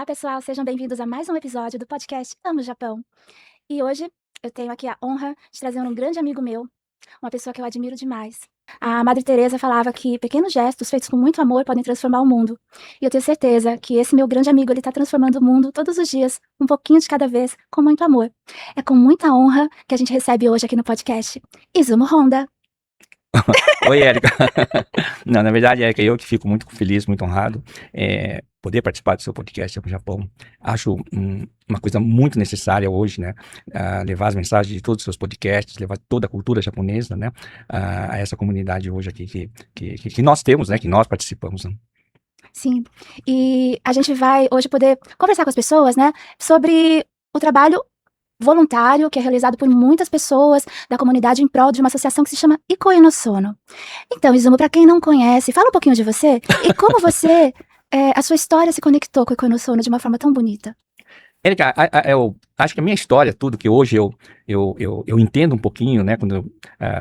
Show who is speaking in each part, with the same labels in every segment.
Speaker 1: pessoal, sejam bem-vindos a mais um episódio do podcast Amo Japão. E hoje eu tenho aqui a honra de trazer um grande amigo meu, uma pessoa que eu admiro demais. A Madre Teresa falava que pequenos gestos feitos com muito amor podem transformar o mundo. E eu tenho certeza que esse meu grande amigo, ele tá transformando o mundo todos os dias, um pouquinho de cada vez, com muito amor. É com muita honra que a gente recebe hoje aqui no podcast Izumo Honda.
Speaker 2: Oi, Érica. Não, na verdade, Érica, eu que fico muito feliz, muito honrado poder participar do seu podcast no Japão. Acho uma coisa muito necessária hoje, né? Levar as mensagens de todos os seus podcasts, levar toda a cultura japonesa, né? A essa comunidade hoje aqui que nós temos, né? Que nós participamos, né?
Speaker 1: Sim, e a gente vai hoje poder conversar com as pessoas, né? Sobre o trabalho voluntário que é realizado por muitas pessoas da comunidade em prol de uma associação que se chama Ikoi no Sono. Então, Izumo, para quem não conhece, fala um pouquinho de você e como você, a sua história se conectou com o Ikoi no Sono de uma forma tão bonita.
Speaker 2: Érica, eu acho que a minha história, tudo que hoje eu entendo um pouquinho, né? Quando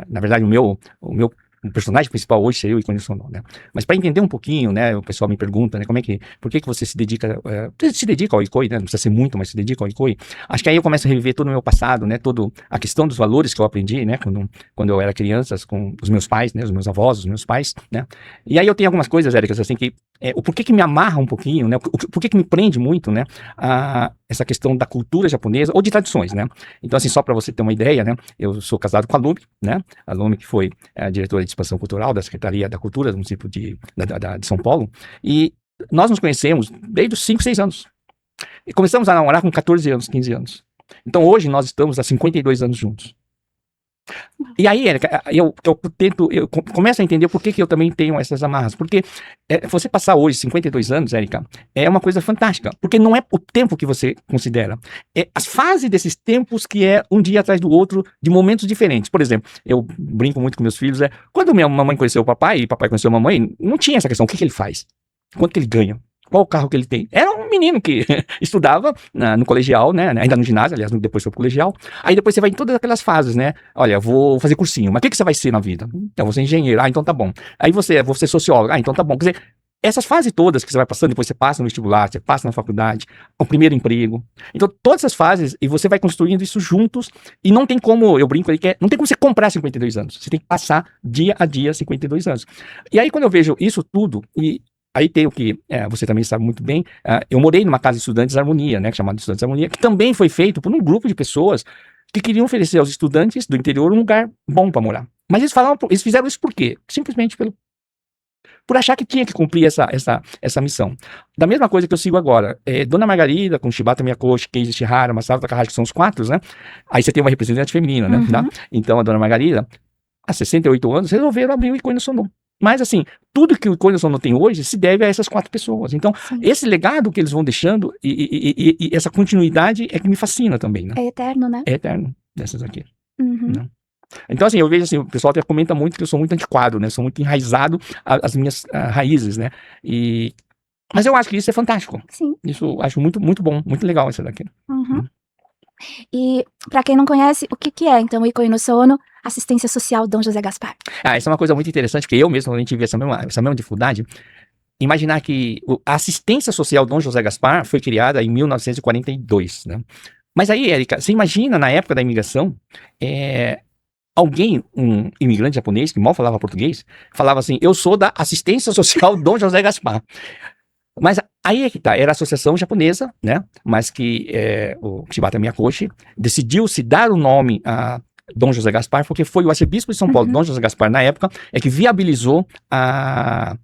Speaker 2: na verdade, o personagem principal hoje seria o Ikoi no Sono, né? Mas para entender um pouquinho, né? O pessoal me pergunta, né? Por que você se dedica ao Ikoi, né? Não precisa ser muito, mas se dedica ao Ikoi. Acho que aí eu começo a reviver todo o meu passado, né? Toda a questão dos valores que eu aprendi, né? Quando eu era criança, com os meus pais, né? Os meus avós, os meus pais, né? E aí eu tenho algumas coisas, Érica, assim, que o porquê que me amarra um pouquinho, né? Porquê que me prende muito, né? Essa questão da cultura japonesa ou de tradições, né? Então, assim, só para você ter uma ideia, né? Eu sou casado com a Lumi, né? A Lumi que foi a diretora de expansão cultural da Secretaria da Cultura do município de São Paulo, e nós nos conhecemos desde os 5, 6 anos. E começamos a namorar com 14 anos, 15 anos. Então, hoje nós estamos há 52 anos juntos. E aí, Érica, eu começo a entender por que eu também tenho essas amarras. Porque você passar hoje 52 anos, Érica, é uma coisa fantástica. Porque não é o tempo que você considera. É as fases desses tempos que é um dia atrás do outro, de momentos diferentes. Por exemplo, eu brinco muito com meus filhos, quando minha mamãe conheceu o papai e papai conheceu a mamãe, não tinha essa questão. O que ele faz? Quanto que ele ganha? Qual o carro que ele tem? Era um menino que estudava no colegial, né? Ainda no ginásio, aliás, depois foi pro colegial. Aí depois você vai em todas aquelas fases, né? Olha, vou fazer cursinho. Mas o que você vai ser na vida? Então, você é engenheiro. Ah, então tá bom. Aí vou ser sociólogo. Ah, então tá bom. Quer dizer, essas fases todas que você vai passando, depois você passa no vestibular, você passa na faculdade, o primeiro emprego. Então, todas essas fases, e você vai construindo isso juntos, e não tem como, eu brinco aí, não tem como você comprar 52 anos. Você tem que passar dia a dia 52 anos. E aí, quando eu vejo isso tudo, aí tem o que você também sabe muito bem, eu morei numa casa de estudantes de harmonia, né, chamada Estudantes de Harmonia, que também foi feito por um grupo de pessoas que queriam oferecer aos estudantes do interior um lugar bom para morar. Mas eles fizeram isso por quê? Simplesmente por achar que tinha que cumprir essa missão. Da mesma coisa que eu sigo agora, Dona Margarida, com Shibata Miyakoshi, Keiji Shihara, Masaru Takahashi, que são os 4, né? Aí você tem uma representante feminina, né?
Speaker 1: Uhum.
Speaker 2: Tá? Então a Dona Margarida, há 68 anos, resolveram abrir o Ikoi no Sono. Mas, assim, tudo que o Ikoi no Sono tem hoje se deve a essas 4 pessoas. Então, sim, esse legado que eles vão deixando e essa continuidade é que me fascina também, né?
Speaker 1: É eterno, né?
Speaker 2: É eterno, dessas aqui.
Speaker 1: Uhum.
Speaker 2: Né? Então, assim, eu vejo assim, o pessoal até comenta muito que eu sou muito antiquado, né? Sou muito enraizado às minhas raízes, né? Mas eu acho que isso é fantástico.
Speaker 1: Sim.
Speaker 2: Isso eu acho muito, muito bom, muito legal isso daqui.
Speaker 1: Uhum. E, para quem não conhece, o que é, então, o Ikoi no Sono, assistência social Dom José Gaspar?
Speaker 2: Isso é uma coisa muito interessante, porque eu mesmo, quando a gente tive essa mesma dificuldade, imaginar que a assistência social Dom José Gaspar foi criada em 1942, né? Mas aí, Érica, você imagina, na época da imigração, um imigrante japonês, que mal falava português, falava assim, eu sou da assistência social Dom José Gaspar. Mas aí é que tá, era a associação japonesa, né? Mas que o Shibata Miyakoshi decidiu se dar o nome a Dom José Gaspar, porque foi o arcebispo de São Paulo, Dom José Gaspar, na época, que viabilizou a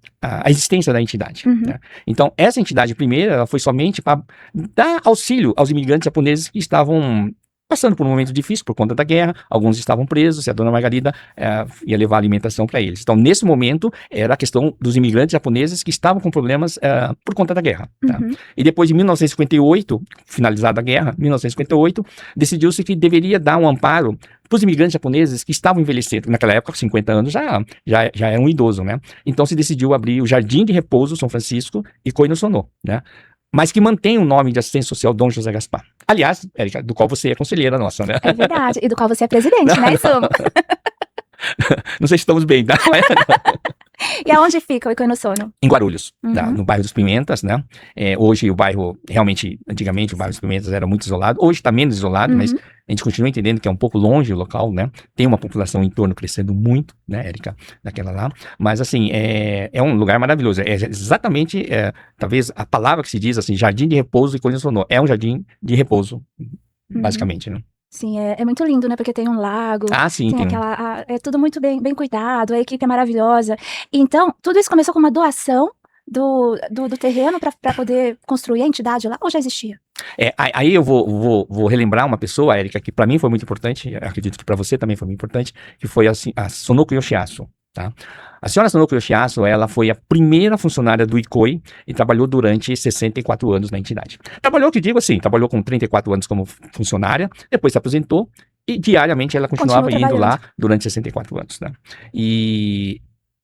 Speaker 2: existência da entidade. Né? Então, essa entidade primeira, ela foi somente para dar auxílio aos imigrantes japoneses que estavam passando por um momento difícil por conta da guerra, alguns estavam presos, e a Dona Margarida ia levar alimentação para eles. Então, nesse momento, era a questão dos imigrantes japoneses que estavam com problemas por conta da guerra. Tá? E depois de 1958, finalizada a guerra, 1958, decidiu-se que deveria dar um amparo para os imigrantes japoneses que estavam envelhecendo. Naquela época, 50 anos, já era um idoso, né? Então, se decidiu abrir o Jardim de Repouso São Francisco e Ikoi no Sono, né? Mas que mantém o nome de assistência social Dom José Gaspar. Aliás, Érica, do qual você é conselheira nossa, né?
Speaker 1: É verdade, e do qual você é presidente, né, Izumo?
Speaker 2: Não sei se estamos bem, tá?
Speaker 1: E aonde fica o Ikoinosono?
Speaker 2: Em Guarulhos,
Speaker 1: Uhum.
Speaker 2: no bairro dos Pimentas, né? Hoje o bairro, realmente, antigamente o bairro dos Pimentas era muito isolado, hoje está menos isolado, mas
Speaker 1: Uhum.
Speaker 2: a gente continua entendendo que é um pouco longe o local, né? Tem uma população em torno crescendo muito, né, Érica, daquela lá. Mas, assim, é um lugar maravilhoso. É exatamente, talvez, a palavra que se diz, assim, jardim de repouso e Ikoinosono. É um jardim de repouso,
Speaker 1: Uhum.
Speaker 2: basicamente, né?
Speaker 1: Sim, é muito lindo, né? Porque tem um lago,
Speaker 2: Ah, sim,
Speaker 1: tem
Speaker 2: tem.
Speaker 1: é tudo muito bem cuidado, a equipe é maravilhosa. Então, tudo isso começou com uma doação do terreno para poder construir a entidade lá, ou já existia?
Speaker 2: Aí eu vou relembrar uma pessoa, Érica, que para mim foi muito importante, acredito que para você também foi muito importante, que foi a Sonoko Yoshiasu, tá? A senhora Sonoko Yoshiasu, ela foi a primeira funcionária do ICOI e trabalhou durante 64 anos na entidade. Trabalhou, que digo assim, trabalhou com 34 anos como funcionária, depois se aposentou e diariamente ela continuava
Speaker 1: Continuou
Speaker 2: indo lá
Speaker 1: trabalhando.
Speaker 2: durante 64 anos, né? E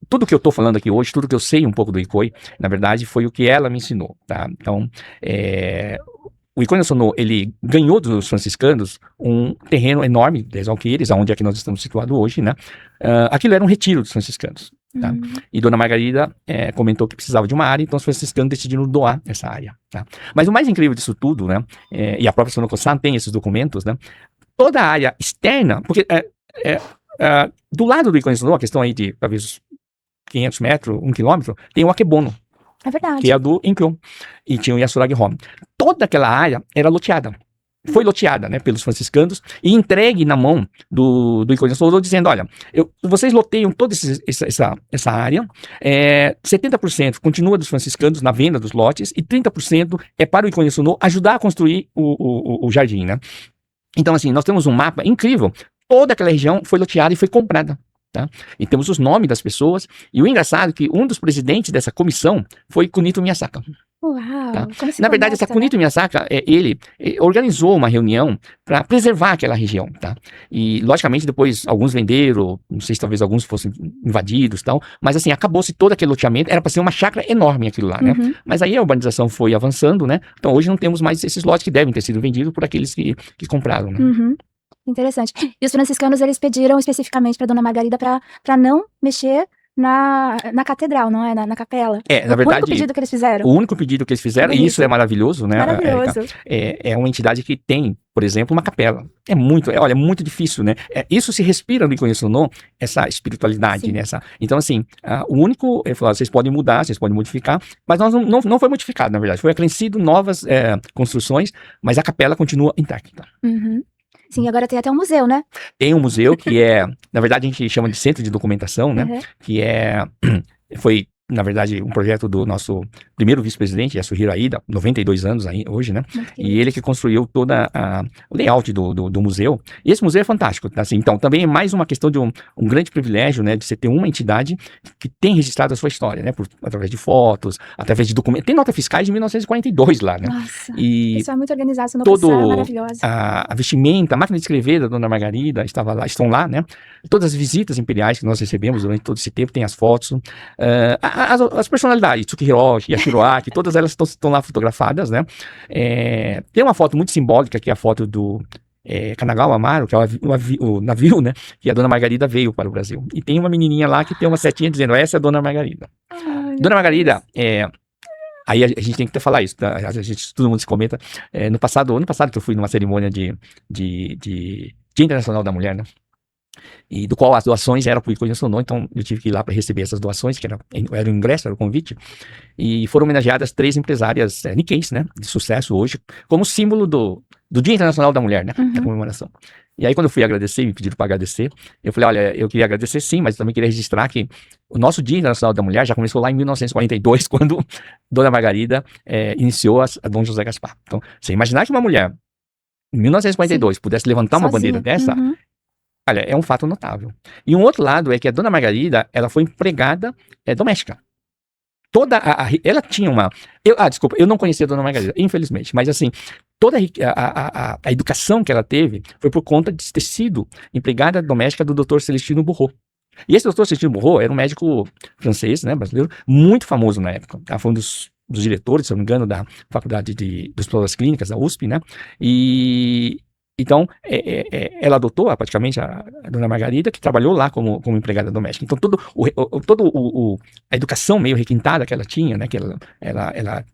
Speaker 2: tudo que eu estou falando aqui hoje, tudo que eu sei um pouco do ICOI, na verdade, foi o que ela me ensinou, tá? Então, o Ikoinosono, ele ganhou dos franciscanos um terreno enorme, 10 alqueires, onde é que nós estamos situados hoje, né? Aquilo era um retiro dos franciscanos, tá? E Dona Margarida comentou que precisava de uma área, então os franciscanos decidiram doar essa área, tá? Mas o mais incrível disso tudo, né? E a própria Sonoko-san tem esses documentos, né? Toda a área externa, porque do lado do Ikoinosono, a questão aí de talvez 500 metros, 1 quilômetro, tem o Akebono,
Speaker 1: É verdade.
Speaker 2: que é do Inkyo, e tinha o Yasuragi Home. Toda aquela área era loteada. Foi loteada, né, pelos franciscanos e entregue na mão do Ikoinosono, dizendo, olha, vocês loteiam toda essa área, 70% continua dos franciscanos na venda dos lotes e 30% é para o Ikoinosono ajudar a construir o jardim, né? Então, assim, nós temos um mapa incrível. Toda aquela região foi loteada e foi comprada. Tá? E temos os nomes das pessoas. E o engraçado é que um dos presidentes dessa comissão foi Kunito Miyasaka.
Speaker 1: Uau,
Speaker 2: Tá?
Speaker 1: como se
Speaker 2: Na verdade, essa
Speaker 1: conecta,
Speaker 2: Kunito Miyasaka, ele organizou uma reunião para preservar aquela região. Tá? E, logicamente, depois alguns venderam, não sei se talvez alguns fossem invadidos, tal, mas assim, acabou-se todo aquele loteamento, era para ser uma chácara enorme aquilo lá, né?
Speaker 1: Uhum.
Speaker 2: Mas aí a urbanização foi avançando, né? Então hoje não temos mais esses lotes que devem ter sido vendidos por aqueles que compraram, né?
Speaker 1: Uhum. Interessante. E os franciscanos, eles pediram especificamente para Dona Margarida para não mexer na catedral, não é? Na capela.
Speaker 2: Na verdade,
Speaker 1: o único pedido que eles fizeram.
Speaker 2: O único pedido que eles fizeram, e isso é maravilhoso, né,
Speaker 1: Maravilhoso.
Speaker 2: Érica? É uma entidade que tem, por exemplo, uma capela. Olha, é muito difícil, né? Isso se respira no Ikoinosono, essa espiritualidade, né? Então, assim, o único, ele falou, vocês podem mudar, vocês podem modificar, mas não foi modificado, na verdade. Foi acrescido novas construções, mas a capela continua intacta.
Speaker 1: Uhum. Sim, agora tem até um museu, né?
Speaker 2: Tem um museu que na verdade, a gente chama de centro de documentação, né?
Speaker 1: Uhum.
Speaker 2: Que foi, na verdade, um projeto do nosso primeiro vice-presidente, Yasuhiro Aida, 92 anos hoje, né? E ele que construiu toda o layout do museu. E esse museu é fantástico, tá? Assim, então, também é mais uma questão de um grande privilégio, né? De você ter uma entidade que tem registrado a sua história, né? Através de fotos, através de documentos. Tem nota fiscais de 1942 lá, né?
Speaker 1: Nossa,
Speaker 2: e
Speaker 1: isso é muito organizado, isso
Speaker 2: todo
Speaker 1: é maravilhosa.
Speaker 2: a vestimenta, a máquina de escrever da Dona Margarida estão lá, né? Todas as visitas imperiais que nós recebemos durante todo esse tempo, tem as fotos. As personalidades, Tsukihiro, Yashiroaki, todas elas estão lá fotografadas, né? Tem uma foto muito simbólica, que é a foto do Kanagawa Amaru, que é o navio, né? Que a Dona Margarida veio para o Brasil. E tem uma menininha lá que tem uma setinha dizendo, essa é a Dona Margarida. Dona Margarida, aí a gente tem que falar isso, tá? Todo mundo se comenta. Ano passado que eu fui numa cerimônia de Dia Internacional da Mulher, né? E do qual as doações eram para o Ikoinosono, então eu tive que ir lá para receber essas doações, que era o ingresso, era o convite, e foram homenageadas 3 empresárias Nikkeis, né, de sucesso hoje, como símbolo do Dia Internacional da Mulher, né, da comemoração. E aí quando eu fui agradecer, me pediram para agradecer, eu falei, olha, eu queria agradecer sim, mas também queria registrar que o nosso Dia Internacional da Mulher já começou lá em 1942, quando Dona Margarida iniciou a Dom José Gaspar. Então, você imaginar que uma mulher, em 1942, pudesse levantar uma bandeira dessa, olha, é um fato notável. E um outro lado é que a Dona Margarida, ela foi empregada doméstica. Ela tinha uma... desculpa, eu não conhecia a Dona Margarida, infelizmente, mas assim, toda a educação que ela teve foi por conta de ter sido empregada doméstica do Dr. Celestino Bourreau. E esse Dr. Celestino Bourreau era um médico francês, né, brasileiro, muito famoso na época. Tá? Foi um dos diretores, se não me engano, da Faculdade das Provas Clínicas, da USP, né, e Então, ela adotou praticamente a dona Margarida, que trabalhou lá como empregada doméstica. Então, a educação meio requintada que ela tinha, né, que ela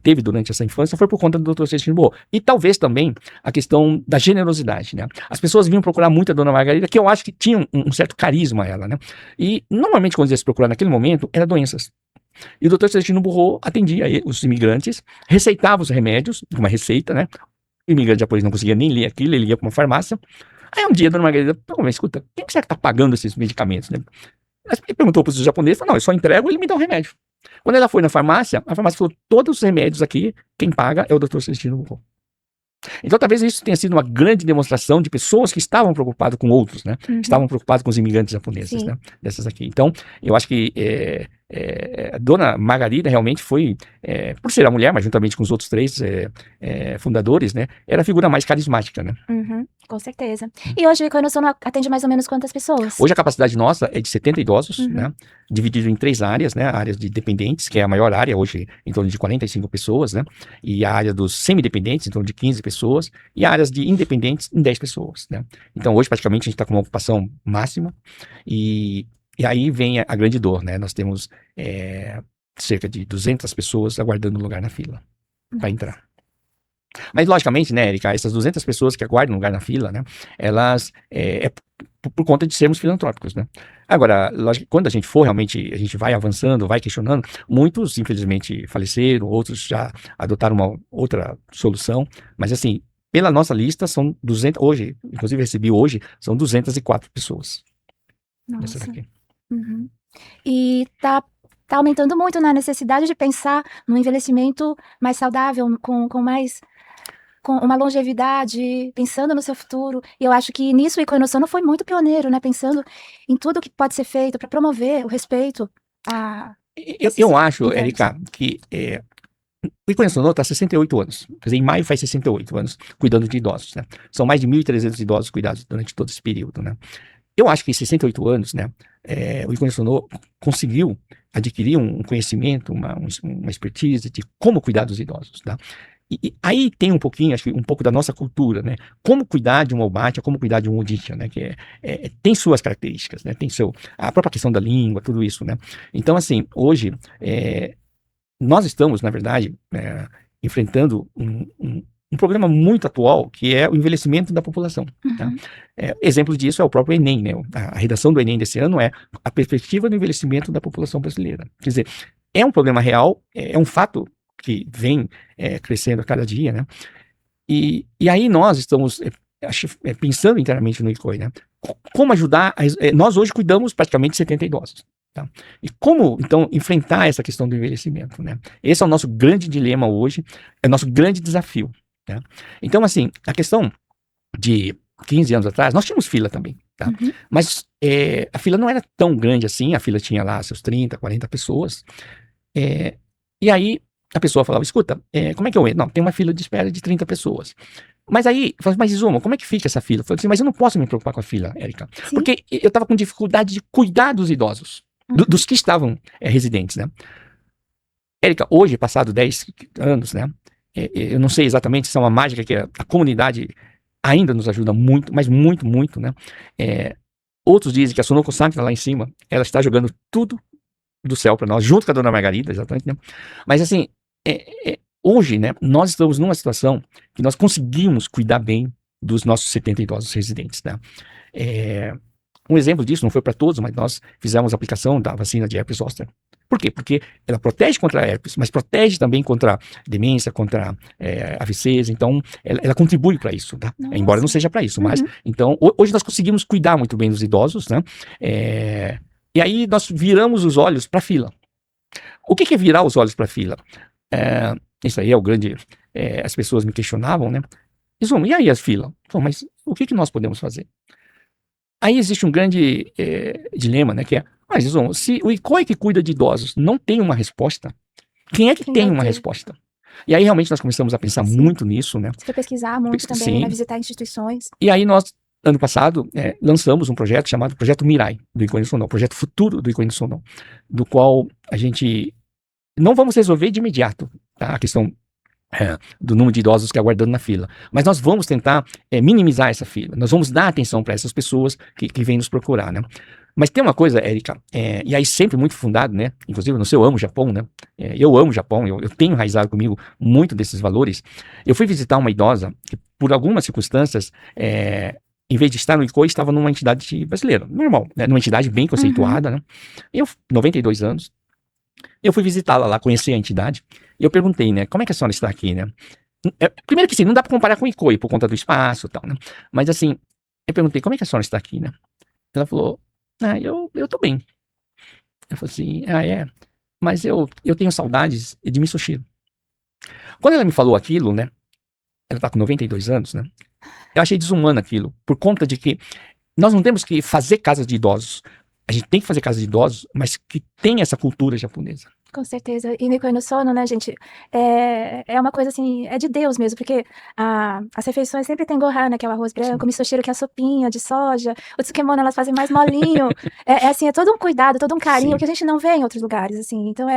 Speaker 2: teve durante essa infância, foi por conta do Dr. Celestino Burro. E talvez também a questão da generosidade, né? As pessoas vinham procurar muito a dona Margarida, que eu acho que tinha um certo carisma a ela, né? E, normalmente, quando eles procuraram naquele momento, eram doenças. E o Dr. Celestino Burro atendia os imigrantes, receitava os remédios, uma receita, né? O imigrante japonês não conseguia nem ler aquilo, ele ia para uma farmácia. Aí um dia a dona Margarida falou, escuta, quem será que está pagando esses medicamentos, né? Ele perguntou para os japoneses, falou, não, eu só entrego e ele me dá um remédio. Quando ela foi na farmácia, a farmácia falou, todos os remédios aqui, quem paga é o Dr. Celestino Burro. Então, talvez isso tenha sido uma grande demonstração de pessoas que estavam preocupadas com outros, né? Estavam preocupadas com os imigrantes japoneses, né? Dessas aqui. Então, eu acho que a dona Margarida realmente foi, por ser a mulher, mas juntamente com os outros 3 fundadores, né? Era a figura mais carismática, né?
Speaker 1: Com certeza. E hoje o Icôni no Sono atende mais ou menos quantas pessoas?
Speaker 2: Hoje a capacidade nossa é de 70 idosos, né? Dividido em 3 áreas, né? A área de dependentes, que é a maior área, hoje em torno de 45 pessoas, né? E a área dos semidependentes, em torno de 15 pessoas. E áreas de independentes, em 10 pessoas, né? Então hoje praticamente a gente está com uma ocupação máxima. E aí vem a grande dor, né? Nós temos cerca de 200 pessoas aguardando lugar na fila para entrar. Mas, logicamente, né, Erika, essas 200 pessoas que aguardam lugar na fila, né, elas, por conta de sermos filantrópicos, né. Agora, lógico, quando a gente vai avançando, vai questionando, muitos, infelizmente, faleceram, outros já adotaram uma outra solução, mas, assim, pela nossa lista, são 200, hoje, inclusive recebi hoje, são 204 pessoas.
Speaker 1: Nossa. Daqui. E tá aumentando muito, né, a necessidade de pensar no envelhecimento mais saudável, com uma longevidade, pensando no seu futuro. E eu acho que nisso o Icôni no Sono foi muito pioneiro, né? Pensando em tudo que pode ser feito para promover o respeito a...
Speaker 2: Eu acho, Erika, que o Icôni no Sono está há 68 anos. Quer dizer, em maio faz 68 anos cuidando de idosos, né? São mais de 1.300 idosos cuidados durante todo esse período, né? Eu acho que em 68 anos, né, o Icôni no Sono conseguiu adquirir um conhecimento, uma expertise de como cuidar dos idosos, tá? E aí tem um pouquinho, acho que um pouco da nossa cultura, né? Como cuidar de um Obata, como cuidar de um Odisha, né? Que tem suas características, né? Tem a própria questão da língua, tudo isso, né? Então, assim, hoje, nós estamos, na verdade, enfrentando um problema muito atual, que é o envelhecimento da população. Tá? Exemplo disso é o próprio Enem, né? A redação do Enem desse ano é a perspectiva do envelhecimento da população brasileira. Quer dizer, é um problema real, é um fato que vem crescendo a cada dia, né? E aí nós estamos pensando internamente no ICOI, né? Como ajudar, nós hoje cuidamos praticamente de 70 idosos, tá? E como, então, enfrentar essa questão do envelhecimento, né? Esse é o nosso grande dilema hoje, é o nosso grande desafio, né? Então, assim, a questão de 15 anos atrás, nós tínhamos fila também, tá? Mas a fila não era tão grande assim, a fila tinha lá seus 30, 40 pessoas, e aí a pessoa falava, escuta, como é que eu entro? Não, tem uma fila de espera de 30 pessoas. Mas aí, eu falei, mas Izuma, como é que fica essa fila? Eu falei assim, mas eu não posso me preocupar com a fila, Érica. Porque eu estava com dificuldade de cuidar dos idosos, dos que estavam residentes, né? Érica, hoje, passado 10 anos, né? Eu não sei exatamente se é uma mágica que a comunidade ainda nos ajuda muito, mas muito, muito, né? Outros dizem que a Sonoko Sankta lá em cima, ela está jogando tudo do céu para nós, junto com a dona Margarida, exatamente, né? Mas assim, hoje, né, nós estamos numa situação que nós conseguimos cuidar bem dos nossos 70 idosos residentes, né? Um exemplo disso, não foi para todos, mas nós fizemos a aplicação da vacina de herpes zoster. Por quê? Porque ela protege contra a herpes, mas protege também contra demência, contra AVCs, então ela contribui para isso, tá? Embora não seja para isso, mas então hoje nós conseguimos cuidar muito bem dos idosos, né? E aí nós viramos os olhos para a fila. O que é virar os olhos para a fila? Isso aí é o grande... as pessoas me questionavam, né? E aí as filas? Mas o que nós podemos fazer? Aí existe um grande dilema, né? Que mas se o ICOI que cuida de idosos não tem uma resposta, quem é que tem uma resposta? E aí realmente nós começamos a pensar muito nisso, né?
Speaker 1: Você foi pesquisar muito também, né? Visitar instituições.
Speaker 2: E aí nós, ano passado, lançamos um projeto chamado Projeto Mirai, do Icôni no Sono, Projeto Futuro do Icôni no Sono, do qual a gente não vamos resolver de imediato, tá? A questão do número de idosos que aguardando na fila. Mas nós vamos tentar minimizar essa fila. Nós vamos dar atenção para essas pessoas que vêm nos procurar, né? Mas tem uma coisa, Érica, e aí sempre muito fundado, né? Inclusive no seu Amo Japão, né? Eu amo o Japão, eu tenho enraizado comigo muito desses valores. Eu fui visitar uma idosa que, por algumas circunstâncias, em vez de estar no ICOI, estava numa entidade brasileira, normal, né? Numa entidade bem conceituada, né? Eu, 92 anos, eu fui visitá-la lá, conhecer a entidade, e eu perguntei, né? Como é que a senhora está aqui, né? Primeiro que sim, não dá para comparar com o ICOI, por conta do espaço e tal, né? Mas assim, eu perguntei, como é que a senhora está aqui, né? Ela falou, eu tô bem. Eu falei assim, mas eu tenho saudades de Misoshiro. Quando ela me falou aquilo, né? Ela tá com 92 anos, né? Eu achei desumano aquilo, por conta de que nós não temos que fazer casas de idosos. A gente tem que fazer casas de idosos, mas que tem essa cultura japonesa.
Speaker 1: Com certeza. E Nico no Sono, né, gente, é uma coisa assim, é de Deus mesmo, porque as refeições sempre tem gohan, né, que é o arroz branco, o misoshiro, que é a sopinha de soja, o tsukemona, elas fazem mais molinho, assim, é todo um cuidado, todo um carinho,
Speaker 2: Sim.
Speaker 1: que a gente não vê em outros lugares, assim, então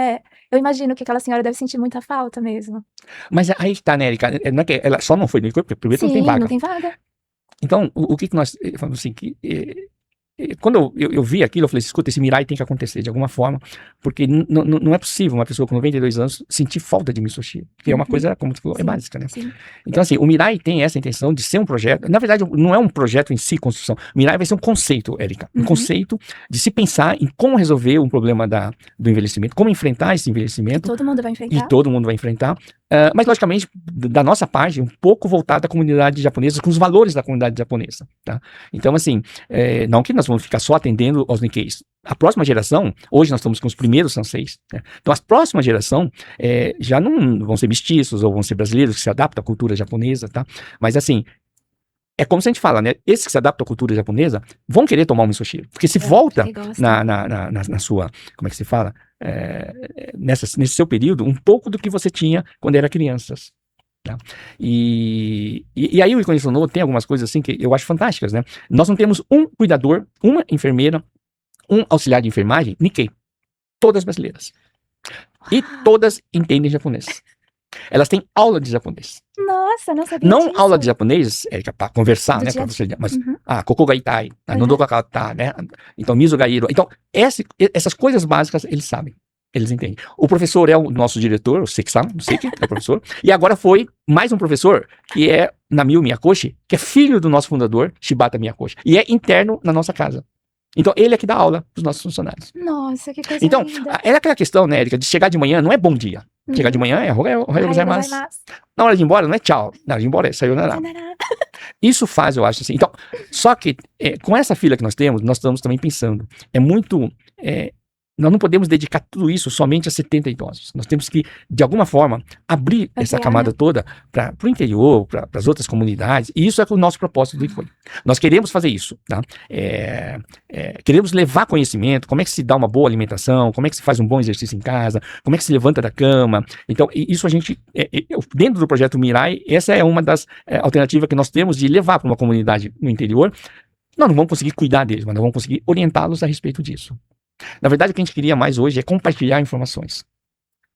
Speaker 1: eu imagino que aquela senhora deve sentir muita falta mesmo.
Speaker 2: Mas aí que tá, né, Erika? Não é que ela só não foi no ICOI, porque primeiro não tem
Speaker 1: Sim,
Speaker 2: vaga.
Speaker 1: não tem vaga.
Speaker 2: Então, o que nós falamos assim, que quando eu vi aquilo, eu falei, escuta, esse Mirai tem que acontecer de alguma forma, porque não é possível uma pessoa com 92 anos sentir falta de misoshi, que é uma coisa, como tu falou, é
Speaker 1: Sim,
Speaker 2: básica, né?
Speaker 1: sim.
Speaker 2: Então, assim, o Mirai tem essa intenção de ser um projeto, na verdade, não é um projeto em si, construção, o Mirai vai ser um conceito, Érica, um conceito de se pensar em como resolver um problema do envelhecimento, como enfrentar esse
Speaker 1: Que
Speaker 2: envelhecimento,
Speaker 1: todo mundo vai
Speaker 2: e
Speaker 1: enfrentar.
Speaker 2: todo mundo vai enfrentar, mas logicamente, da nossa parte, um pouco voltado à comunidade japonesa, com os valores da comunidade japonesa, tá? Então, assim, não que nós vamos ficar só atendendo aos Nikkeis. A próxima geração, hoje nós estamos com os primeiros sanseis, né? Então, a próxima geração já não vão ser mestiços ou vão ser brasileiros que se adaptam à cultura japonesa, tá? Mas, assim, é como se a gente fala, né? Esses que se adaptam à cultura japonesa vão querer tomar um misoshiro. Porque se volta na sua, como é que se fala? Nesse seu período, um pouco do que você tinha quando era crianças. Tá? E aí o Icone Sono tem algumas coisas assim que eu acho fantásticas, né? Nós não temos um cuidador, uma enfermeira, um auxiliar de enfermagem, Nikkei. Todas brasileiras. E todas entendem japonês. Elas têm aula de japonês.
Speaker 1: Nossa, não sabia
Speaker 2: Não
Speaker 1: disso.
Speaker 2: aula de japonês, para conversar, né? Pra você, mas, koko ga itai, nodo ga kata, né? Então, miso ga iro. Então, essas coisas básicas, eles sabem. Eles entendem. O professor é o nosso diretor, o Seki-san, o Seki, é o professor. E agora foi mais um professor, que é Namio Miyakoshi, que é filho do nosso fundador, Shibata Miyakoshi. E é interno na nossa casa. Então, ele é que dá aula para os nossos funcionários.
Speaker 1: Nossa, que coisa
Speaker 2: Então,
Speaker 1: linda.
Speaker 2: era aquela questão, né, Erika, de chegar de manhã, não é bom dia. Chegar de manhã é ohayou gozaimasu.
Speaker 1: Gozaimasu.
Speaker 2: Na hora de ir embora, não é tchau. Na hora de ir embora é sayonara.
Speaker 1: Sayonara.
Speaker 2: Isso faz, eu acho, assim. Então, só que com essa fila que nós temos, nós estamos também pensando. É muito. Nós não podemos dedicar tudo isso somente a 70 idosos. Nós temos que, de alguma forma, abrir essa camada toda para o interior, para as outras comunidades. E isso é o nosso propósito do ICOI. Nós queremos fazer isso. Tá? Queremos levar conhecimento, como é que se dá uma boa alimentação, como é que se faz um bom exercício em casa, como é que se levanta da cama. Então, isso a gente, dentro do projeto Mirai, essa é uma das alternativas que nós temos de levar para uma comunidade no interior. Nós não vamos conseguir cuidar deles, mas nós vamos conseguir orientá-los a respeito disso. Na verdade, o que a gente queria mais hoje é compartilhar informações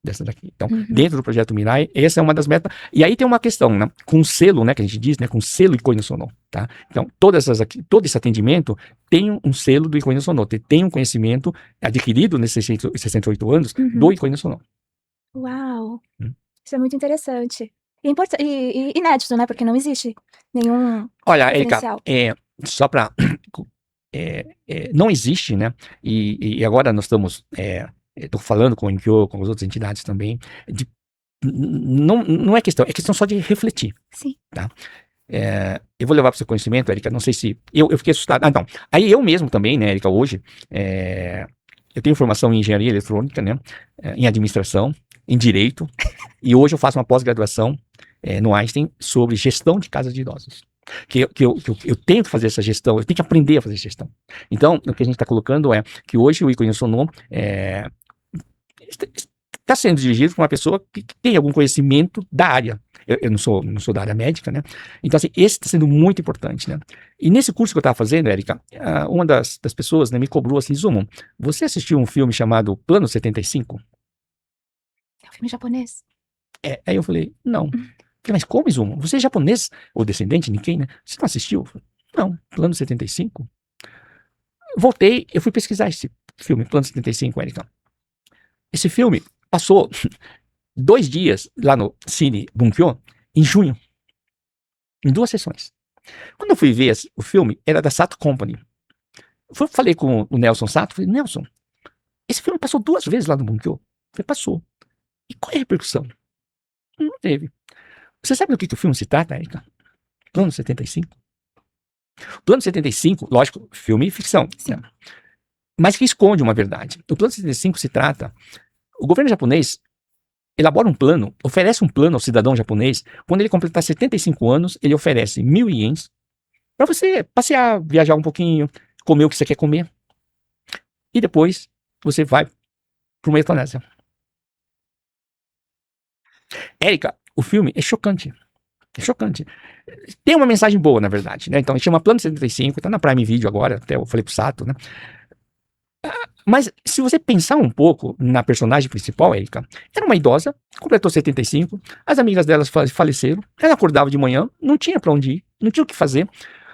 Speaker 2: dessa daqui. Então, dentro do projeto Mirai, essa é uma das metas. E aí tem uma questão, né? Com o selo, né, que a gente diz, né, com o selo Icoi no Sono, tá? Então, todo esse atendimento tem um selo do Icoi no Sono, tem um conhecimento adquirido nesses 68 anos do Icoi no Sono.
Speaker 1: Uau! Isso é muito interessante. E inédito, né? Porque não existe nenhum.
Speaker 2: Olha, Erika, só para não existe, né? E agora nós estamos, estou falando com o NPO, com as outras entidades também, não é questão só de refletir.
Speaker 1: Sim.
Speaker 2: Tá? Eu vou levar para o seu conhecimento, Erika, não sei se, eu fiquei assustado, então, aí eu mesmo também, né, Erika, hoje, eu tenho formação em engenharia eletrônica, né, em administração, em direito, e hoje eu faço uma pós-graduação no Einstein sobre gestão de casas de idosos. Que eu tenho que fazer essa gestão, eu tenho que aprender a fazer gestão. Então, o que a gente está colocando é que hoje o Icoi no Sono está sendo dirigido por uma pessoa que tem algum conhecimento da área. Eu não sou da área médica, né? Então, assim, esse está sendo muito importante, né? E nesse curso que eu estava fazendo, Erika, uma das pessoas, né, me cobrou assim, Zumo, você assistiu um filme chamado Plano 75?
Speaker 1: É um filme japonês?
Speaker 2: Aí eu falei, não. Falei, mas como, Izuma? Você é japonês ou descendente, Nikkei, né? Você não assistiu? Eu falei, não, Plano 75. Voltei, eu fui pesquisar esse filme, Plano 75, Erika. Esse filme passou 2 dias lá no Cine Bunkyo, em junho, em 2 sessões. Quando eu fui ver o filme, era da Sato Company. Falei com o Nelson Sato, falei, Nelson, esse filme passou 2 vezes lá no Bunkyo. Falei, passou. E qual é a repercussão? Não teve. Você sabe do que o filme se trata, Erika? Plano 75? Plano 75, lógico, filme e ficção, né? Mas que esconde uma verdade. O Plano 75 se trata... O governo japonês elabora um plano, oferece um plano ao cidadão japonês. Quando ele completar 75 anos, ele oferece 1.000 ienes para você passear, viajar um pouquinho, comer o que você quer comer. E depois você vai para uma eutanásia. Érica, o filme é chocante. É chocante. Tem uma mensagem boa, na verdade, né? Então, chama Plano 75, tá na Prime Video agora, até eu falei pro Sato, né? Mas se você pensar um pouco na personagem principal, Erika, era uma idosa, completou 75, as amigas delas faleceram, ela acordava de manhã, não tinha pra onde ir, não tinha o que fazer.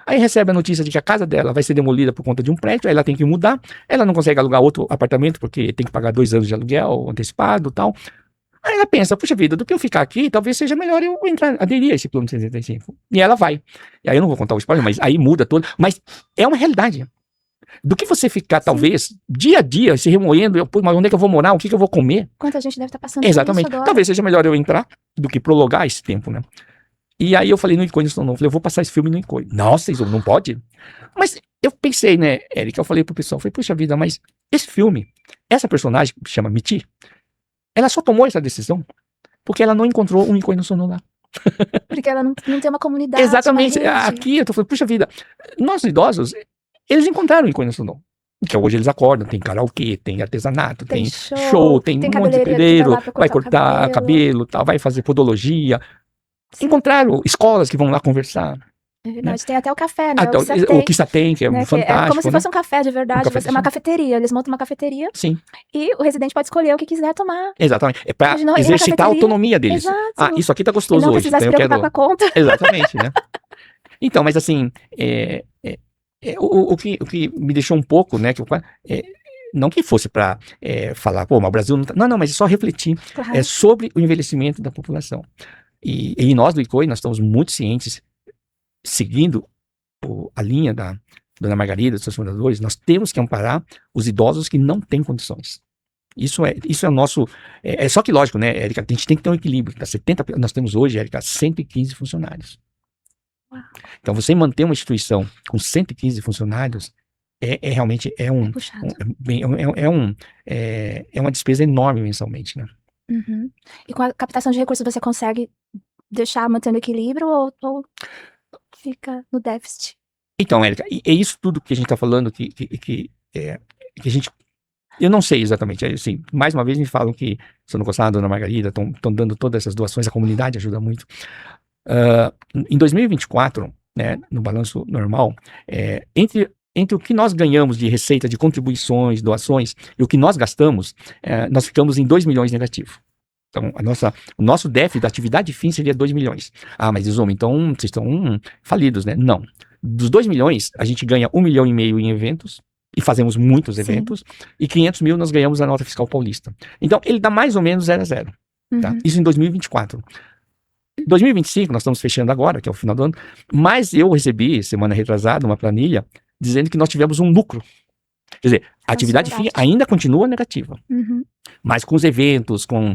Speaker 2: Aí recebe a notícia de que a casa dela vai ser demolida por conta de um prédio, aí ela tem que mudar, ela não consegue alugar outro apartamento porque tem que pagar 2 anos de aluguel antecipado e tal. Aí ela pensa, puxa vida, do que eu ficar aqui, talvez seja melhor eu aderir a esse plano 75. E ela vai. E aí eu não vou contar o spoiler, mas aí muda tudo. Mas é uma realidade. Do que você ficar, talvez, dia a dia, se remoendo, mas onde é que eu vou morar, o que eu vou comer?
Speaker 1: Quanta gente deve estar passando
Speaker 2: Exatamente.
Speaker 1: por isso agora.
Speaker 2: Talvez seja melhor eu entrar do que prolongar esse tempo, né? E aí eu falei no Icônico, não, falei, eu vou passar esse filme no Icônico. Nossa, isso não pode? Mas eu pensei, né, Érica, eu falei pro pessoal, falei, puxa vida, mas esse filme, essa personagem que chama Michi, ela só tomou essa decisão porque ela não encontrou um Icônico Sono lá.
Speaker 1: Porque ela não tem uma comunidade.
Speaker 2: Exatamente.
Speaker 1: Uma rede.
Speaker 2: Aqui eu tô falando, puxa vida, nós idosos, eles encontraram o Icônico Sono. Que hoje eles acordam, tem karaokê, tem artesanato, tem show, tem um monte de cabeleireiro, vai cortar cabelo, tal, vai fazer podologia. Sim. Encontraram escolas que vão lá conversar.
Speaker 1: É verdade, né? Tem até o café, né?
Speaker 2: O Kissaten, que é né? fantástico.
Speaker 1: É como se fosse um café de verdade, é uma cafeteria. Eles montam uma cafeteria.
Speaker 2: Sim.
Speaker 1: E o residente pode escolher o que quiser tomar.
Speaker 2: Exatamente. É pra exercitar a autonomia deles.
Speaker 1: Exato.
Speaker 2: Ah, isso aqui tá gostoso
Speaker 1: e não
Speaker 2: hoje.
Speaker 1: Não precisa se preocupar com a conta.
Speaker 2: Exatamente, né? Então, mas assim, o que me deixou um pouco, né, que não que fosse para falar, pô, mas o Brasil não tá... Não, mas é só refletir sobre o envelhecimento da população. E nós do ICOI, nós estamos muito cientes, seguindo a linha da Dona Margarida, dos seus fundadores, nós temos que amparar os idosos que não têm condições. Isso é o nosso... só que lógico, né, Érica, a gente tem que ter um equilíbrio. Nós temos hoje, Érica, 115 funcionários. Uau. Então, você manter uma instituição com 115 funcionários realmente uma despesa enorme mensalmente, né?
Speaker 1: Uhum. E com a captação de recursos você consegue deixar mantendo equilíbrio ou fica no déficit? Então,
Speaker 2: Érica, é isso tudo que a gente está falando que a gente... Eu não sei exatamente, assim, mais uma vez me falam que se eu não gostar da Dona Margarida, estão dando todas essas doações, a comunidade ajuda muito. Em 2024, né, no balanço normal, entre o que nós ganhamos de receita de contribuições, doações, e o que nós gastamos, nós ficamos em 2 milhões negativo. Então, o nosso déficit da atividade fim seria 2 milhões. Ah, mas Izuma, então vocês estão falidos, né? Não. Dos 2 milhões, a gente ganha 1,5 milhão em eventos, e fazemos muitos eventos, e 500 mil nós ganhamos a nota fiscal paulista. Então, ele dá mais ou menos 0 a 0. Tá? Isso em 2024. Em 2025, nós estamos fechando agora, que é o final do ano, mas eu recebi, semana retrasada, uma planilha dizendo que nós tivemos um lucro. Quer dizer, a atividade fim ainda continua negativa. Mas com os eventos, com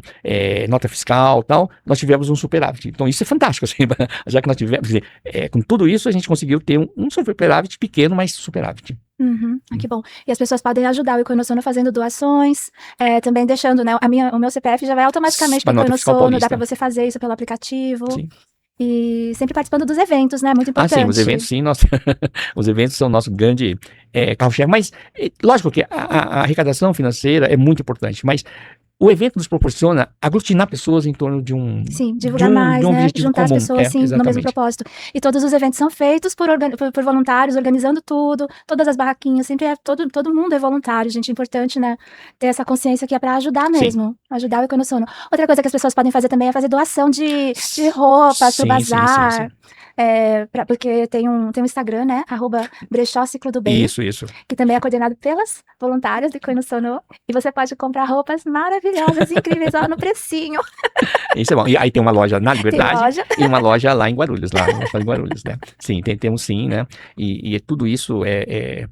Speaker 2: nota fiscal e tal, nós tivemos um superávit. Então isso é fantástico, assim, já que nós tivemos, quer dizer, com tudo isso a gente conseguiu ter um superávit pequeno, mas superávit.
Speaker 1: Que bom. E as pessoas podem ajudar o Icônico Sono fazendo doações, também deixando, né, o meu CPF já vai automaticamente para o Icônico Sono, dá para você fazer isso pelo aplicativo. Sim. E sempre participando dos eventos, né? Muito importante.
Speaker 2: Sim, os eventos, sim. Os eventos são o nosso grande carro-chefe. Mas, lógico que a arrecadação financeira é muito importante, mas o evento nos proporciona aglutinar pessoas em torno de um...
Speaker 1: Sim, divulgar mais, né? Juntar comum. As pessoas, sim, no mesmo propósito. E todos os eventos são feitos por voluntários, organizando tudo, todas as barraquinhas, sempre todo mundo é voluntário, gente. É importante, né? Ter essa consciência que é para ajudar mesmo. Ajudar o Ikonosono. Outra coisa que as pessoas podem fazer também é fazer doação de roupas pro
Speaker 2: Sim,
Speaker 1: bazar. Porque tem um Instagram, né? @brechó Ciclo do Bem.
Speaker 2: Isso.
Speaker 1: Que também é coordenado pelas voluntárias do Ikonosono. E você pode comprar roupas maravilhosas, incríveis, ó, no precinho.
Speaker 2: Isso é bom. E aí tem uma loja na Liberdade
Speaker 1: loja.
Speaker 2: e uma loja lá em Guarulhos, né? Sim, temos sim, né? E tudo isso é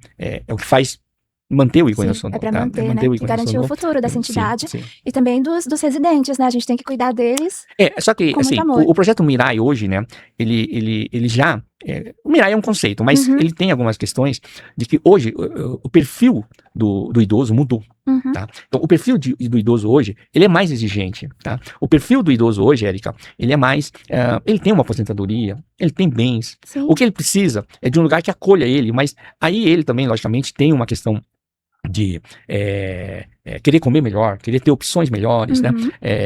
Speaker 2: o que faz manter o Ikonosono.
Speaker 1: É para
Speaker 2: tá?
Speaker 1: manter,
Speaker 2: o
Speaker 1: né? Que
Speaker 2: Ikonosono.
Speaker 1: garantir o futuro dessa entidade.
Speaker 2: Sim.
Speaker 1: E também dos residentes, né? A gente tem que cuidar deles.
Speaker 2: Só que,
Speaker 1: com
Speaker 2: assim,
Speaker 1: muito amor.
Speaker 2: o projeto Mirai hoje, né? Ele já... o Mirai é um conceito, mas ele tem algumas questões de que hoje o perfil do idoso mudou. Tá? Então, o perfil do idoso hoje, ele é mais exigente, tá? O perfil do idoso hoje, Érica, ele é mais... ele tem uma aposentadoria, ele tem bens.
Speaker 1: Sim.
Speaker 2: O que ele precisa é de um lugar que acolha ele, mas aí ele também, logicamente, tem uma questão de querer comer melhor, querer ter opções melhores, né?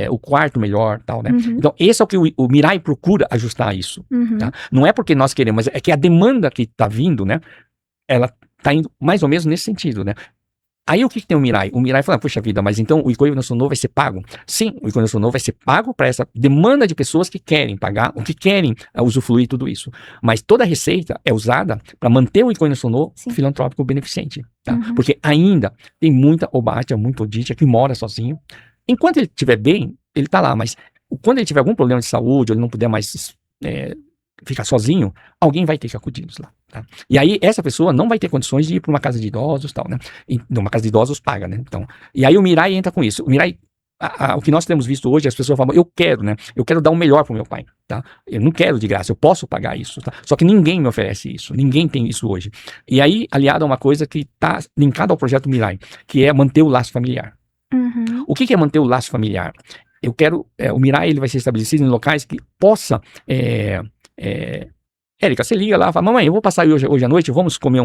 Speaker 2: O quarto melhor, tal, né? Então, esse é o que o Mirai procura ajustar isso. Tá? Não é porque nós queremos, mas é que a demanda que está vindo, né? Ela está indo mais ou menos nesse sentido, né? Aí o que tem o Mirai? O Mirai fala, puxa vida, mas então o Ikonosono vai ser pago? Sim, o Ikonosono vai ser pago para essa demanda de pessoas que querem pagar, ou que querem usufruir tudo isso. Mas toda a receita é usada para manter o Ikonosono filantrópico beneficente. Tá? Porque ainda tem muita Obate, muito Oditia que mora sozinho. Enquanto ele estiver bem, ele está lá, mas quando ele tiver algum problema de saúde, ou ele não puder mais ficar sozinho, alguém vai ter que acudir-nos lá. Tá? E aí, essa pessoa não vai ter condições de ir para uma casa de idosos, tal, né? Uma casa de idosos paga, né? Então, e aí o Mirai entra com isso. O Mirai, o que nós temos visto hoje, as pessoas falam, eu quero, né? Eu quero dar o melhor para o meu pai, tá? Eu não quero de graça, eu posso pagar isso, tá? Só que ninguém me oferece isso, ninguém tem isso hoje. E aí, aliado a uma coisa que está linkada ao projeto Mirai, que é manter o laço familiar. O que é manter o laço familiar? Eu quero, o Mirai ele vai ser estabelecido em locais que possa... Érica, você liga lá e fala, mamãe, eu vou passar aí hoje à noite, vamos comer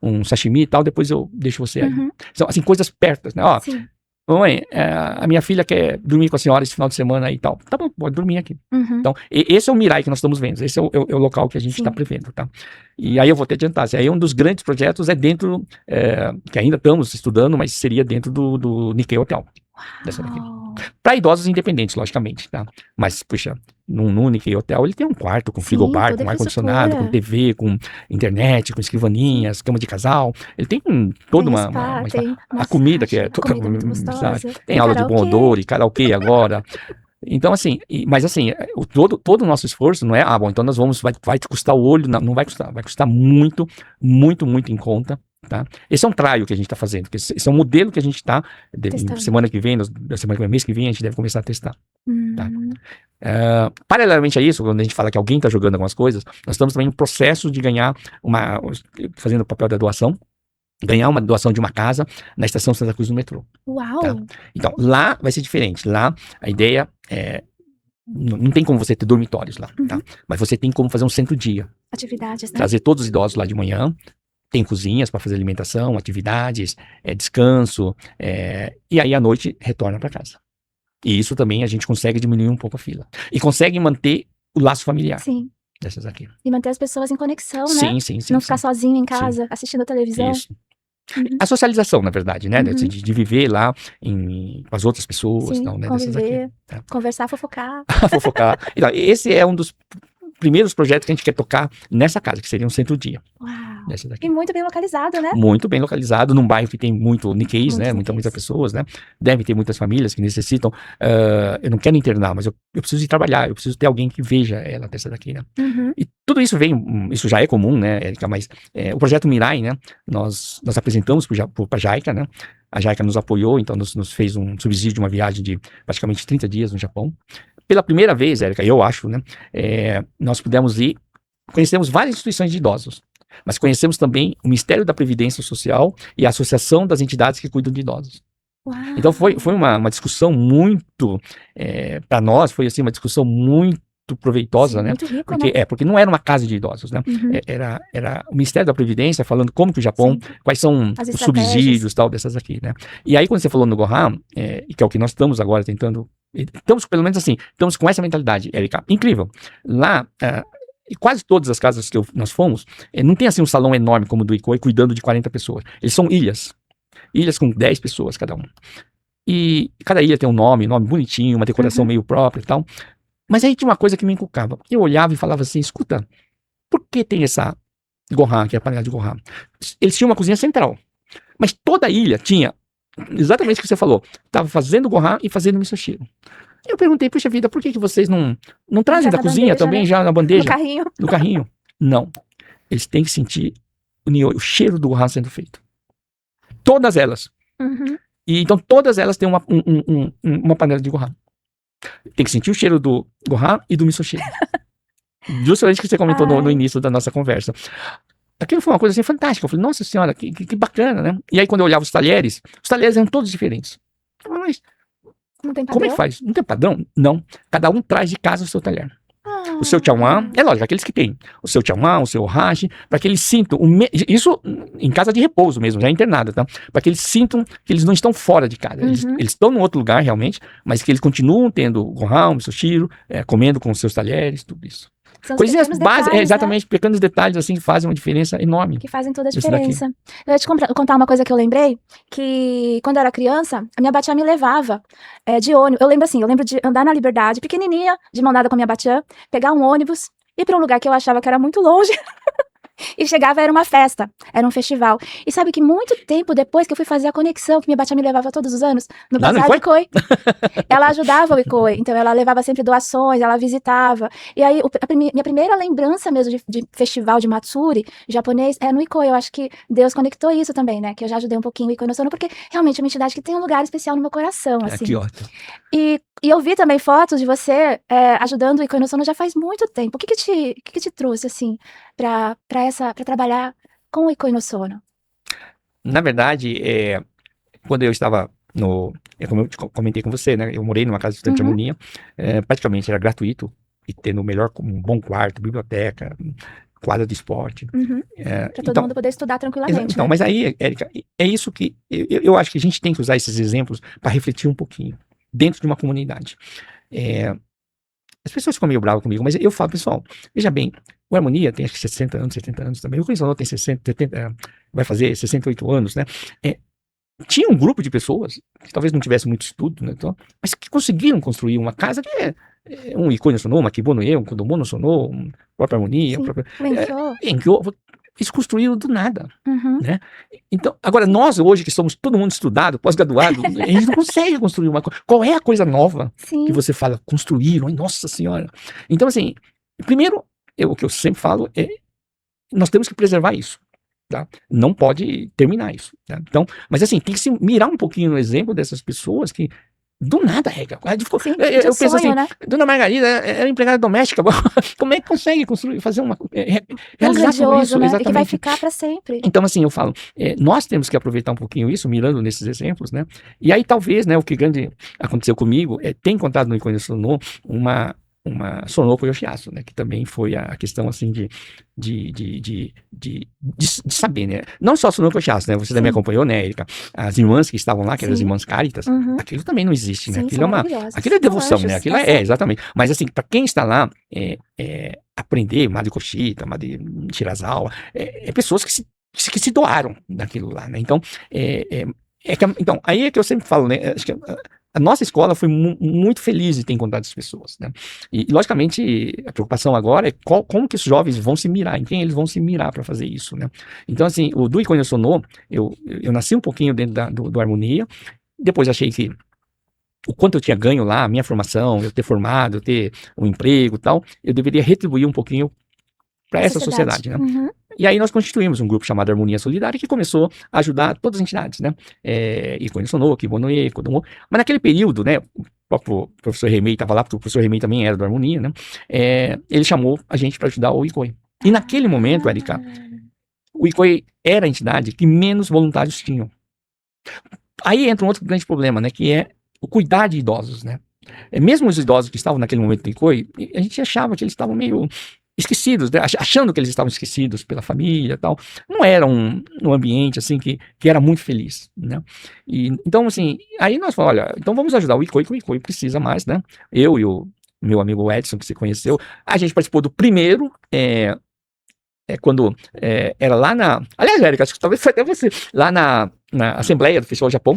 Speaker 2: um sashimi e tal, depois eu deixo você aí. São, assim, coisas perto, né? Ó, mamãe, a minha filha quer dormir com a senhora esse final de semana aí e tal. Tá bom, pode dormir aqui. Então, esse é o Mirai que nós estamos vendo, esse é o local que a gente está prevendo, tá? E aí eu vou te adiantar, aí um dos grandes projetos é dentro, que ainda estamos estudando, mas seria dentro do Nikkei Hotel. Dessa daqui. Para idosos independentes, logicamente, tá? Mas, puxa, no Nikkei Hotel ele tem um quarto com frigobar, com ar-condicionado, com TV, com internet, com escrivaninhas, cama de casal. Ele tem toda uma a comida que é toda, tem aula de bom odor e karaokê agora. Então, assim, mas assim, todo o nosso esforço não é, bom, então nós vai te custar o olho, não vai custar muito, muito, muito em conta. Tá? Esse é um trial que a gente está fazendo, esse é um modelo que a gente está, semana que vem, mês que vem, a gente deve começar a testar. Tá? Paralelamente a isso, quando a gente fala que alguém está jogando algumas coisas, nós estamos também no processo de ganhar fazendo o papel da doação, ganhar uma doação de uma casa na estação Santa Cruz do metrô.
Speaker 1: Uau!
Speaker 2: Tá? Então, lá vai ser diferente. Lá, a ideia não tem como você ter dormitórios lá, tá? Mas você tem como fazer um centro-dia.
Speaker 1: Atividades, né?
Speaker 2: Trazer todos os idosos lá de manhã. Tem cozinhas para fazer alimentação, atividades, descanso, e aí à noite retorna para casa. E isso também a gente consegue diminuir um pouco a fila. E consegue manter o laço familiar.
Speaker 1: Sim.
Speaker 2: Dessas aqui.
Speaker 1: E manter as pessoas em conexão,
Speaker 2: né? Sim.
Speaker 1: Não ficar sozinho em casa, assistindo a televisão.
Speaker 2: Isso. A socialização, na verdade, né? De viver lá com as outras pessoas.
Speaker 1: Sim,
Speaker 2: não, né?
Speaker 1: conviver, conversar, fofocar.
Speaker 2: Fofocar. Então, esse é um dos primeiros projetos que a gente quer tocar nessa casa, que seria um centro-dia.
Speaker 1: Uau! E muito bem localizado, né?
Speaker 2: Muito bem localizado, num bairro que tem muito Nikkeis, né? Muitas pessoas, né? Deve ter muitas famílias que necessitam. Eu não quero internar, mas eu preciso ir trabalhar, eu preciso ter alguém que veja ela dessa daqui, né? E tudo isso isso já é comum, né, Érica? Mas o projeto Mirai, né? Nós apresentamos para a JICA, né? A JICA nos apoiou, então nos fez um subsídio de uma viagem de praticamente 30 dias no Japão. Pela primeira vez, Érica, eu acho, né? Nós pudemos ir, conhecemos várias instituições de idosos, mas conhecemos também o Ministério da Previdência Social e a Associação das Entidades que Cuidam de Idosos.
Speaker 1: Uau.
Speaker 2: Então foi uma discussão muito, para nós, foi assim, uma discussão muito proveitosa,
Speaker 1: sim,
Speaker 2: né?
Speaker 1: Muito rico, né?
Speaker 2: Porque não era uma casa de idosos, né? Era o Ministério da Previdência falando como que o Japão, quais são os subsídios, tal, dessas aqui, né? E aí quando você falou no Goham, que é o que nós estamos agora tentando, estamos pelo menos assim, estamos com essa mentalidade, Érica, incrível. Lá, e quase todas as casas que nós fomos, não tem assim um salão enorme como o do Ikoi, cuidando de 40 pessoas. Eles são ilhas com 10 pessoas cada um. E cada ilha tem um nome bonitinho, uma decoração meio própria e tal. Mas aí tinha uma coisa que me encucava. Eu olhava e falava assim, escuta, por que tem essa gohan, que é a panela de gohan? Eles tinham uma cozinha central. Mas toda a ilha tinha exatamente o que você falou. Estava fazendo gohan e fazendo misoshiro. Eu perguntei, puxa vida, por que vocês não trazem
Speaker 1: Já
Speaker 2: da
Speaker 1: na
Speaker 2: cozinha
Speaker 1: bandeja,
Speaker 2: também,
Speaker 1: né?
Speaker 2: já na
Speaker 1: No
Speaker 2: bandeja,
Speaker 1: carrinho.
Speaker 2: no carrinho? Não. Eles têm que sentir o cheiro do gohan sendo feito. Todas elas.
Speaker 1: Uhum.
Speaker 2: E então todas elas têm uma panela de gohan. Tem que sentir o cheiro do gohan e do misoshiro. Justamente o que você comentou no início da nossa conversa. Aquilo foi uma coisa assim fantástica. Eu falei, nossa senhora, que bacana, né? E aí quando eu olhava os talheres eram todos diferentes. Eu falei, mas
Speaker 1: Não tem
Speaker 2: como é que
Speaker 1: padrão?
Speaker 2: faz? Não tem padrão? Não. Cada um traz de casa o seu talher. O seu chawan, é lógico, aqueles que têm o seu chawan, o seu hashi, para que eles sintam, isso em casa de repouso mesmo, já internado, tá? Para que eles sintam que eles não estão fora de casa. Eles estão num outro lugar realmente, mas que eles continuam tendo o gohan, o misoshiro, comendo com os seus talheres, tudo isso.
Speaker 1: São os
Speaker 2: Coisinhas
Speaker 1: pequenos
Speaker 2: básicas,
Speaker 1: detalhes,
Speaker 2: exatamente, pequenos detalhes assim que fazem uma diferença enorme.
Speaker 1: que fazem toda a
Speaker 2: Isso daqui.
Speaker 1: diferença. Eu ia te contar uma coisa que eu lembrei, que quando eu era criança, a minha batiã me levava de ônibus. Eu lembro de andar na Liberdade, pequenininha, de mão dada com a minha batiã, pegar um ônibus, ir para um lugar que eu achava que era muito longe, e chegava, era uma festa, era um festival. E sabe que muito tempo depois que eu fui fazer a conexão, que minha batiã me levava todos os anos, no
Speaker 2: Lá no
Speaker 1: Bazar do Icoi, ela ajudava o Icoi, então ela levava sempre doações, ela visitava. E aí, minha primeira lembrança mesmo de festival de Matsuri japonês é no Icoi. Eu acho que Deus conectou isso também, né? Que eu já ajudei um pouquinho o Icoi no Sono, porque realmente é uma entidade que tem um lugar especial no meu coração, assim.
Speaker 2: Que ótimo.
Speaker 1: E eu vi também fotos de você ajudando o Icoi no Sono já faz muito tempo. O que te trouxe, assim, pra trabalhar com o Icoi no Sono?
Speaker 2: Na verdade, quando eu estava como eu comentei com você, né? Eu morei numa casa de estudante de harmonia, praticamente era gratuito, e tendo um bom quarto, biblioteca, quadra de esporte.
Speaker 1: Para todo mundo poder estudar tranquilamente,
Speaker 2: Então,
Speaker 1: né?
Speaker 2: mas aí, Érica, é isso que eu acho que a gente tem que usar esses exemplos para refletir um pouquinho dentro de uma comunidade. As pessoas ficam meio bravas comigo, mas eu falo, pessoal, veja bem, o Harmonia tem acho que 60 anos, 70 anos também, o Coinsolão tem 60, 70, vai fazer 68 anos, né? Tinha um grupo de pessoas que talvez não tivesse muito estudo, né, então, mas que conseguiram construir uma casa que um Icoi no Sono, uma Kibono E, um Kodomo no Sono, uma própria Harmonia, eles construíram do nada, né? Então, agora nós hoje que somos todo mundo estudado, pós-graduado, a gente não consegue construir uma coisa. Qual é a coisa nova que você fala, construíram, nossa senhora? Então, assim, primeiro, o que eu sempre falo nós temos que preservar isso. Tá? Não pode terminar isso. Tá? Então, mas assim, tem que se mirar um pouquinho no exemplo dessas pessoas que do nada, Reca. Eu penso assim, né? Dona Margarida era empregada doméstica, como é que consegue fazer realizar tudo isso?
Speaker 1: Né?
Speaker 2: Exatamente.
Speaker 1: E que vai ficar para sempre.
Speaker 2: Então, assim, eu falo, nós temos que aproveitar um pouquinho isso, mirando nesses exemplos, né? E aí, talvez, né, o que grande aconteceu comigo, tem encontrado no Icoi no Sono uma Sonoko Yoshiatsu, né? Que também foi a questão, assim, de saber, né? Não só Sonoko Yoshiatsu, né? Você também acompanhou, né, Erika? As irmãs que estavam lá, que eram as irmãs Caritas, aquilo também não existe, né? Aquilo é devoção, né? Aquilo exatamente. Mas, assim, para quem está lá, aprender, Madre Koshita, Madre Shirazawa, pessoas que se doaram daquilo lá, né? Então, então, aí é que eu sempre falo, né? Acho que a nossa escola foi muito feliz de ter encontrado essas pessoas, né? E, logicamente, a preocupação agora é como que os jovens vão se mirar, em quem eles vão se mirar para fazer isso, né? Então, assim, o do Icoi no Sono, eu nasci um pouquinho dentro do Harmonia, depois achei que o quanto eu tinha ganho lá, a minha formação, eu ter formado, eu ter um emprego e tal, eu deveria retribuir um pouquinho para essa sociedade, né? E aí nós constituímos um grupo chamado Harmonia Solidária que começou a ajudar todas as entidades, né? Icoi no Sono, Kibono E, Kodomo. Mas naquele período, né? O próprio professor Remei estava lá, porque o professor Remei também era do Harmonia, né? Ele chamou a gente para ajudar o Icoi. E naquele momento, Erika, o Icoi era a entidade que menos voluntários tinham. Aí entra um outro grande problema, né? Que é o cuidar de idosos, né? Mesmo os idosos que estavam naquele momento do Icoi, a gente achava que eles estavam meio esquecidos, né? Achando que eles estavam esquecidos pela família e tal. Não era um ambiente, assim, que era muito feliz, né? E, então, assim, aí nós falamos, olha, então vamos ajudar o Icoi, que o Icoi precisa mais, né? Eu e o meu amigo Edson, que você conheceu, a gente participou do primeiro, quando era lá aliás, Érica, acho que talvez foi até você, lá na Assembleia do Festival Japão,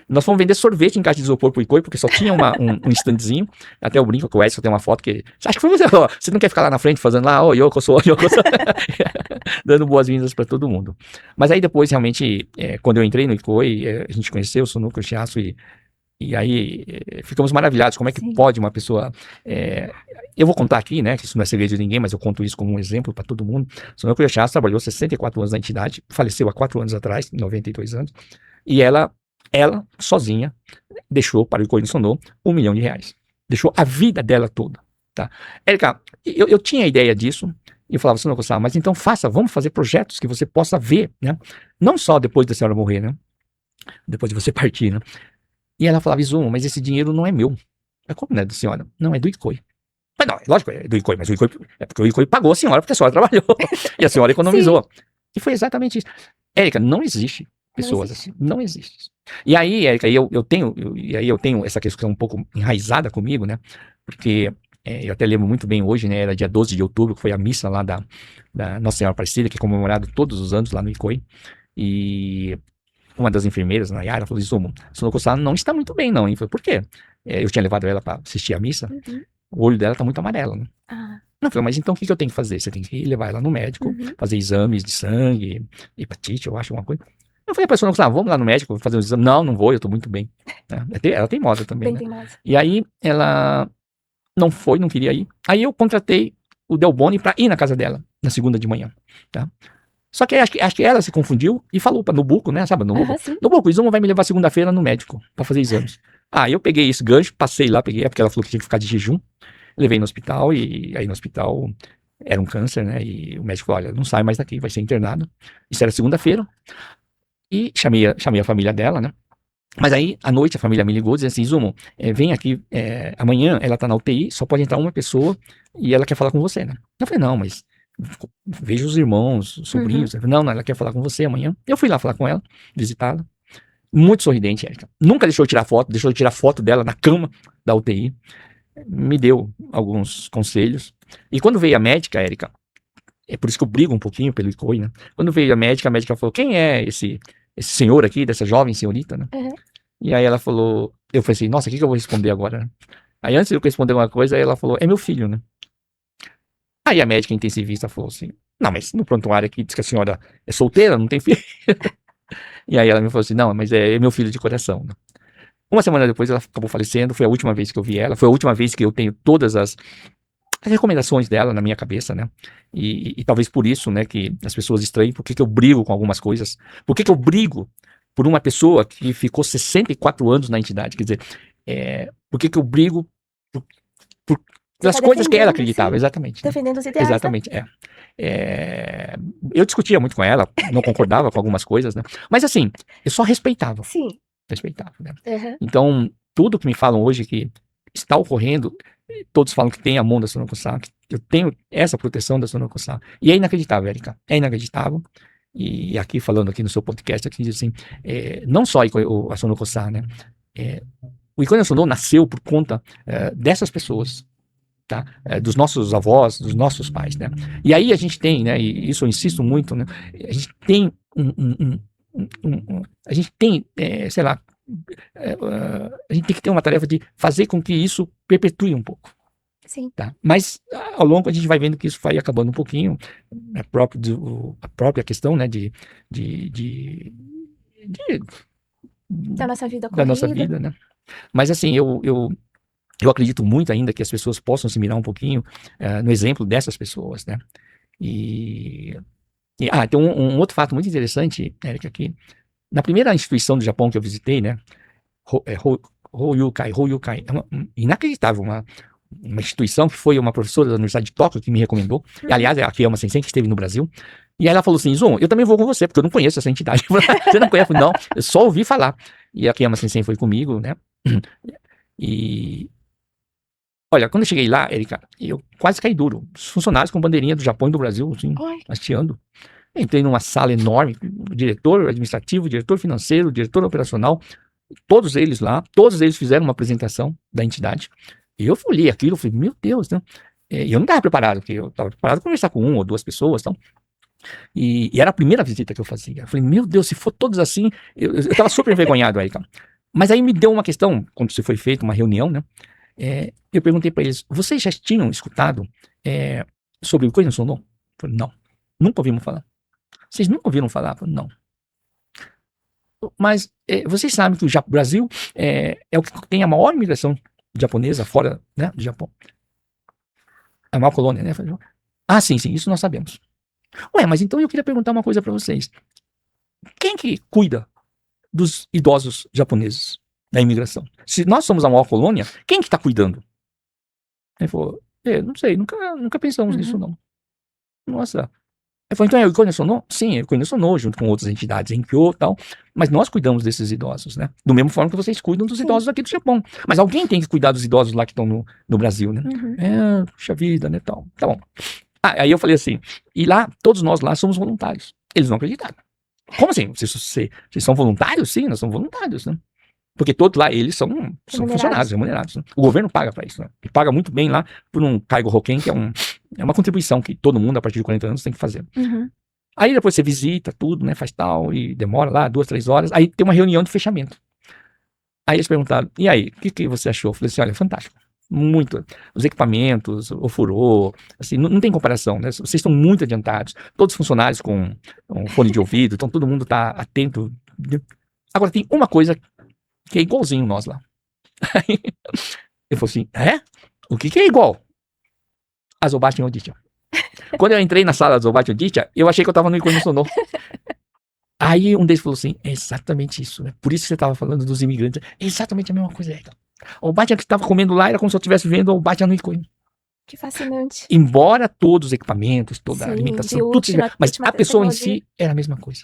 Speaker 2: Nós fomos vender sorvete em caixa de isopor pro Icoi, porque só tinha um standzinho. Até eu brinco com o Edson, tem uma foto que... Acho que foi você, ó, você não quer ficar lá na frente fazendo lá, Yoko, sou, dando boas-vindas para todo mundo. Mas aí depois, realmente, quando eu entrei no Icoi, a gente conheceu o Sonuco, o Shiatsu, e aí ficamos maravilhados. Como é que
Speaker 1: Sim.
Speaker 2: pode uma pessoa... eu vou contar aqui, né, que isso não é segredo de ninguém, mas eu conto isso como um exemplo para todo mundo. O Sonuco Yoshiatsu trabalhou 64 anos na entidade, faleceu há 4 anos atrás, 92 anos, e ela sozinha, deixou para o Icoi no Sono R$1 milhão. Deixou a vida dela toda, tá? Érica, eu tinha a ideia disso, e eu falava, Sonuco-san, mas então vamos fazer projetos que você possa ver, né? Não só depois da senhora morrer, né? Depois de você partir, né? E ela falava, Izumo, mas esse dinheiro não é meu. Como não é da senhora? Não, é do Icoi. Mas não, lógico, é do Icoi, mas o Icoi, é porque o Icoi pagou a senhora porque a senhora trabalhou. E a senhora economizou. Sim. E foi exatamente isso. Érica, não existe pessoas assim. Não existe. E aí, Érica, eu tenho essa questão um pouco enraizada comigo, né? Porque eu até lembro muito bem hoje, né? Era dia 12 de outubro, que foi a missa lá da Nossa Senhora Aparecida, que é comemorado todos os anos lá no Icoi. E uma das enfermeiras, Nayara, falou, Izumo, Sonoco-san não está muito bem, não. E falei, por quê? Eu tinha levado ela para assistir a missa. O olho dela tá muito amarelo, né? Eu falei, mas então o que eu tenho que fazer? Você tem que levar ela no médico, fazer exames de sangue, hepatite, eu acho, alguma coisa. Eu falei pra pessoa, vamos lá no médico fazer um exame. Não vou, eu tô muito bem. Ela tem teimosa também, né? Teimosa. E aí ela não foi, não queria ir. Aí eu contratei o Delboni pra ir na casa dela, na segunda de manhã, tá? Só que acho que ela se confundiu e falou pra Nobuco, né? Sabe, Nobuco, o Izumo vai me levar segunda-feira no médico pra fazer exames. Eu peguei esse gancho, passei lá, porque ela falou que tinha que ficar de jejum. Levei no hospital, e aí no hospital era um câncer, né? E o médico falou, olha, não sai mais daqui, vai ser internado. Isso era segunda-feira. E chamei a família dela, né? Mas aí, à noite, a família me ligou, dizendo assim, Izumo, vem aqui, amanhã ela tá na UTI, só pode entrar uma pessoa, e ela quer falar com você, né? Eu falei, não, mas veja os irmãos, os sobrinhos. Não, ela quer falar com você amanhã. Eu fui lá falar com ela, visitá-la. Muito sorridente, Érica. Nunca deixou eu tirar foto dela na cama da UTI. Me deu alguns conselhos. E quando veio a médica, Érica, é por isso que eu brigo um pouquinho pelo Icoi, né? Quando veio a médica falou, quem é esse senhor aqui, dessa jovem senhorita, né? E aí ela falou, eu falei assim, nossa, o que eu vou responder agora, né? Aí antes de eu responder uma coisa, aí ela falou, é meu filho, né? Aí a médica intensivista falou assim, não, mas no prontuário aqui diz que a senhora é solteira, não tem filho. E aí ela me falou assim, não, mas é meu filho de coração, né? Uma semana depois ela acabou falecendo, foi a última vez que eu vi ela, foi a última vez que eu tenho todas as recomendações dela na minha cabeça, né? E talvez por isso, né, que as pessoas estranham por que eu brigo com algumas coisas, por que eu brigo por uma pessoa que ficou 64 anos na entidade, quer dizer, por que eu brigo pelas coisas que ela acreditava, sim, exatamente.
Speaker 1: Defendendo os ideais.
Speaker 2: Exatamente, eu discutia muito com ela, não concordava com algumas coisas, né? Mas assim, eu só respeitava.
Speaker 1: Sim.
Speaker 2: Respeitava, né? Então, tudo que me falam hoje que está ocorrendo, todos falam que tem a mão da Sonoco-san, que eu tenho essa proteção da Sonoco-san. E é inacreditável, Érica, é inacreditável. E aqui, falando aqui no seu podcast, aqui diz assim, não só a Sonoco-san, né? O Icoi no Sono nasceu por conta dessas pessoas, tá? Dos nossos avós, dos nossos pais, né? E aí a gente tem, né? E isso eu insisto muito, né? A gente tem a gente tem, sei lá, a gente tem que ter uma tarefa de fazer com que isso perpetue um pouco.
Speaker 1: Sim.
Speaker 2: Tá? Mas ao longo a gente vai vendo que isso vai acabando um pouquinho, a própria questão, né,
Speaker 1: da nossa vida corrida.
Speaker 2: Da nossa vida, né? Mas assim, eu acredito muito ainda que as pessoas possam se mirar um pouquinho no exemplo dessas pessoas, né? Tem um outro fato muito interessante, Érica, aqui. Na primeira instituição do Japão que eu visitei, né? Hoyukai, inacreditável, uma instituição que foi uma professora da Universidade de Tóquio que me recomendou. E, aliás, é a Akiyama Sensei que esteve no Brasil. E aí ela falou assim, Izumo, eu também vou com você, porque eu não conheço essa entidade. Você não conhece? Não, eu só ouvi falar. E a Akiyama Sensei foi comigo, né? E olha, quando eu cheguei lá, Erika, eu quase caí duro. Os funcionários com bandeirinha do Japão e do Brasil, assim, hasteando. Entrei numa sala enorme, diretor administrativo, diretor financeiro, diretor operacional, todos eles lá, todos eles fizeram uma apresentação da entidade. E eu olhei aquilo, falei, meu Deus, né? E eu não estava preparado, porque eu estava preparado para conversar com 1 ou 2 pessoas, então. E era a primeira visita que eu fazia. Eu falei, meu Deus, se for todos assim, eu estava super envergonhado aí, cara. Mas aí me deu uma questão, quando se foi feita uma reunião, né? Eu perguntei para eles, vocês já tinham escutado sobre o Coisa Sonou? Falei, não, nunca ouvimos falar. Vocês nunca ouviram falar? Falei, não. Mas vocês sabem que o Brasil é o que tem a maior imigração japonesa fora, né, do Japão. A maior colônia, né? Falei, sim, isso nós sabemos. Ué, mas então eu queria perguntar uma coisa para vocês. Quem que cuida dos idosos japoneses da imigração? Se nós somos a maior colônia, quem que está cuidando? Ele falou, não sei, nunca pensamos nisso não. Nossa. Ele falou, então é o Icone Sonou? Sim, é o Icone Sonou, junto com outras entidades, em Kyoto e tal, mas nós cuidamos desses idosos, né? Do mesmo forma que vocês cuidam dos idosos aqui do Japão. Mas alguém tem que cuidar dos idosos lá que estão no Brasil, né? Puxa vida, né, tal. Tá bom. Aí eu falei assim, e lá, todos nós lá somos voluntários. Eles não acreditaram. Como assim? Vocês são voluntários? Sim, nós somos voluntários, né? Porque todos lá, eles são funcionários, remunerados. Né? O governo paga para isso, né? E paga muito bem lá por um Kaigo Hoken, que é uma contribuição que todo mundo, a partir de 40 anos, tem que fazer. Aí depois você visita tudo, né? Faz tal, e demora lá 2, 3 horas. Aí tem uma reunião de fechamento. Aí eles perguntaram, e aí, o que você achou? Eu falei assim, olha, fantástico. Muito. Os equipamentos, o furor, assim, não tem comparação, né? Vocês estão muito adiantados. Todos os funcionários com fone de ouvido, então todo mundo está atento. Agora, tem uma coisa que é igualzinho nós lá. Aí eu falei assim, o que é igual? A Zobachi Odisha. Quando eu entrei na sala da Zobachi Odisha, eu achei que eu estava no Icone Sonou. Aí um deles falou assim, é exatamente isso, né? Por isso que você estava falando dos imigrantes. É exatamente a mesma coisa. Então. O Batia que estava comendo lá era como se eu estivesse vendo o Batia no Icone.
Speaker 1: Que fascinante.
Speaker 2: Embora todos os equipamentos, toda a alimentação, tudo seja, mas a pessoa em si era a mesma coisa.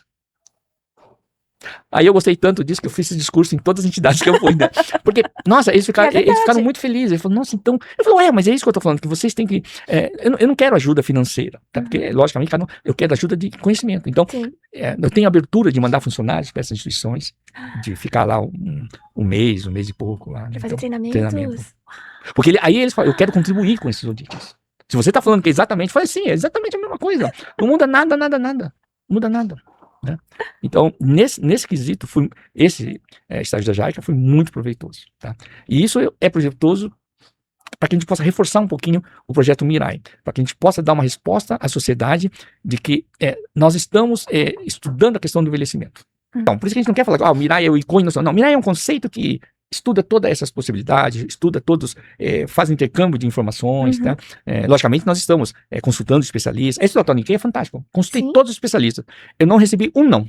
Speaker 2: Aí eu gostei tanto disso que eu fiz esse discurso em todas as entidades que eu fui, né? Porque, nossa, eles ficaram muito felizes. Eles falaram, nossa, então... Eu falei, mas é isso que eu tô falando, que vocês têm que... eu não quero ajuda financeira, tá? Porque, logicamente, eu quero ajuda de conhecimento. Então, eu tenho abertura de mandar funcionários para essas instituições, de ficar lá um mês e pouco lá. Né?
Speaker 1: Fazer treinamento.
Speaker 2: Porque aí eles falam, eu quero contribuir com esses auditores. Se você tá falando que é exatamente, eu falei, sim, é exatamente a mesma coisa. Não muda nada. Não muda nada. Né? Então, nesse quesito, esse estágio da JICA foi muito proveitoso. Tá? E isso é proveitoso para que a gente possa reforçar um pouquinho o projeto Mirai, para que a gente possa dar uma resposta à sociedade de que nós estamos estudando a questão do envelhecimento. Então, por isso que a gente não quer falar que o Mirai é o Icone Nacional. Não, Mirai é um conceito que estuda todas essas possibilidades, faz intercâmbio de informações, tá? Logicamente nós estamos consultando especialistas. Esse Dr. Nikkei é fantástico. Consultei todos os especialistas. Eu não recebi um não.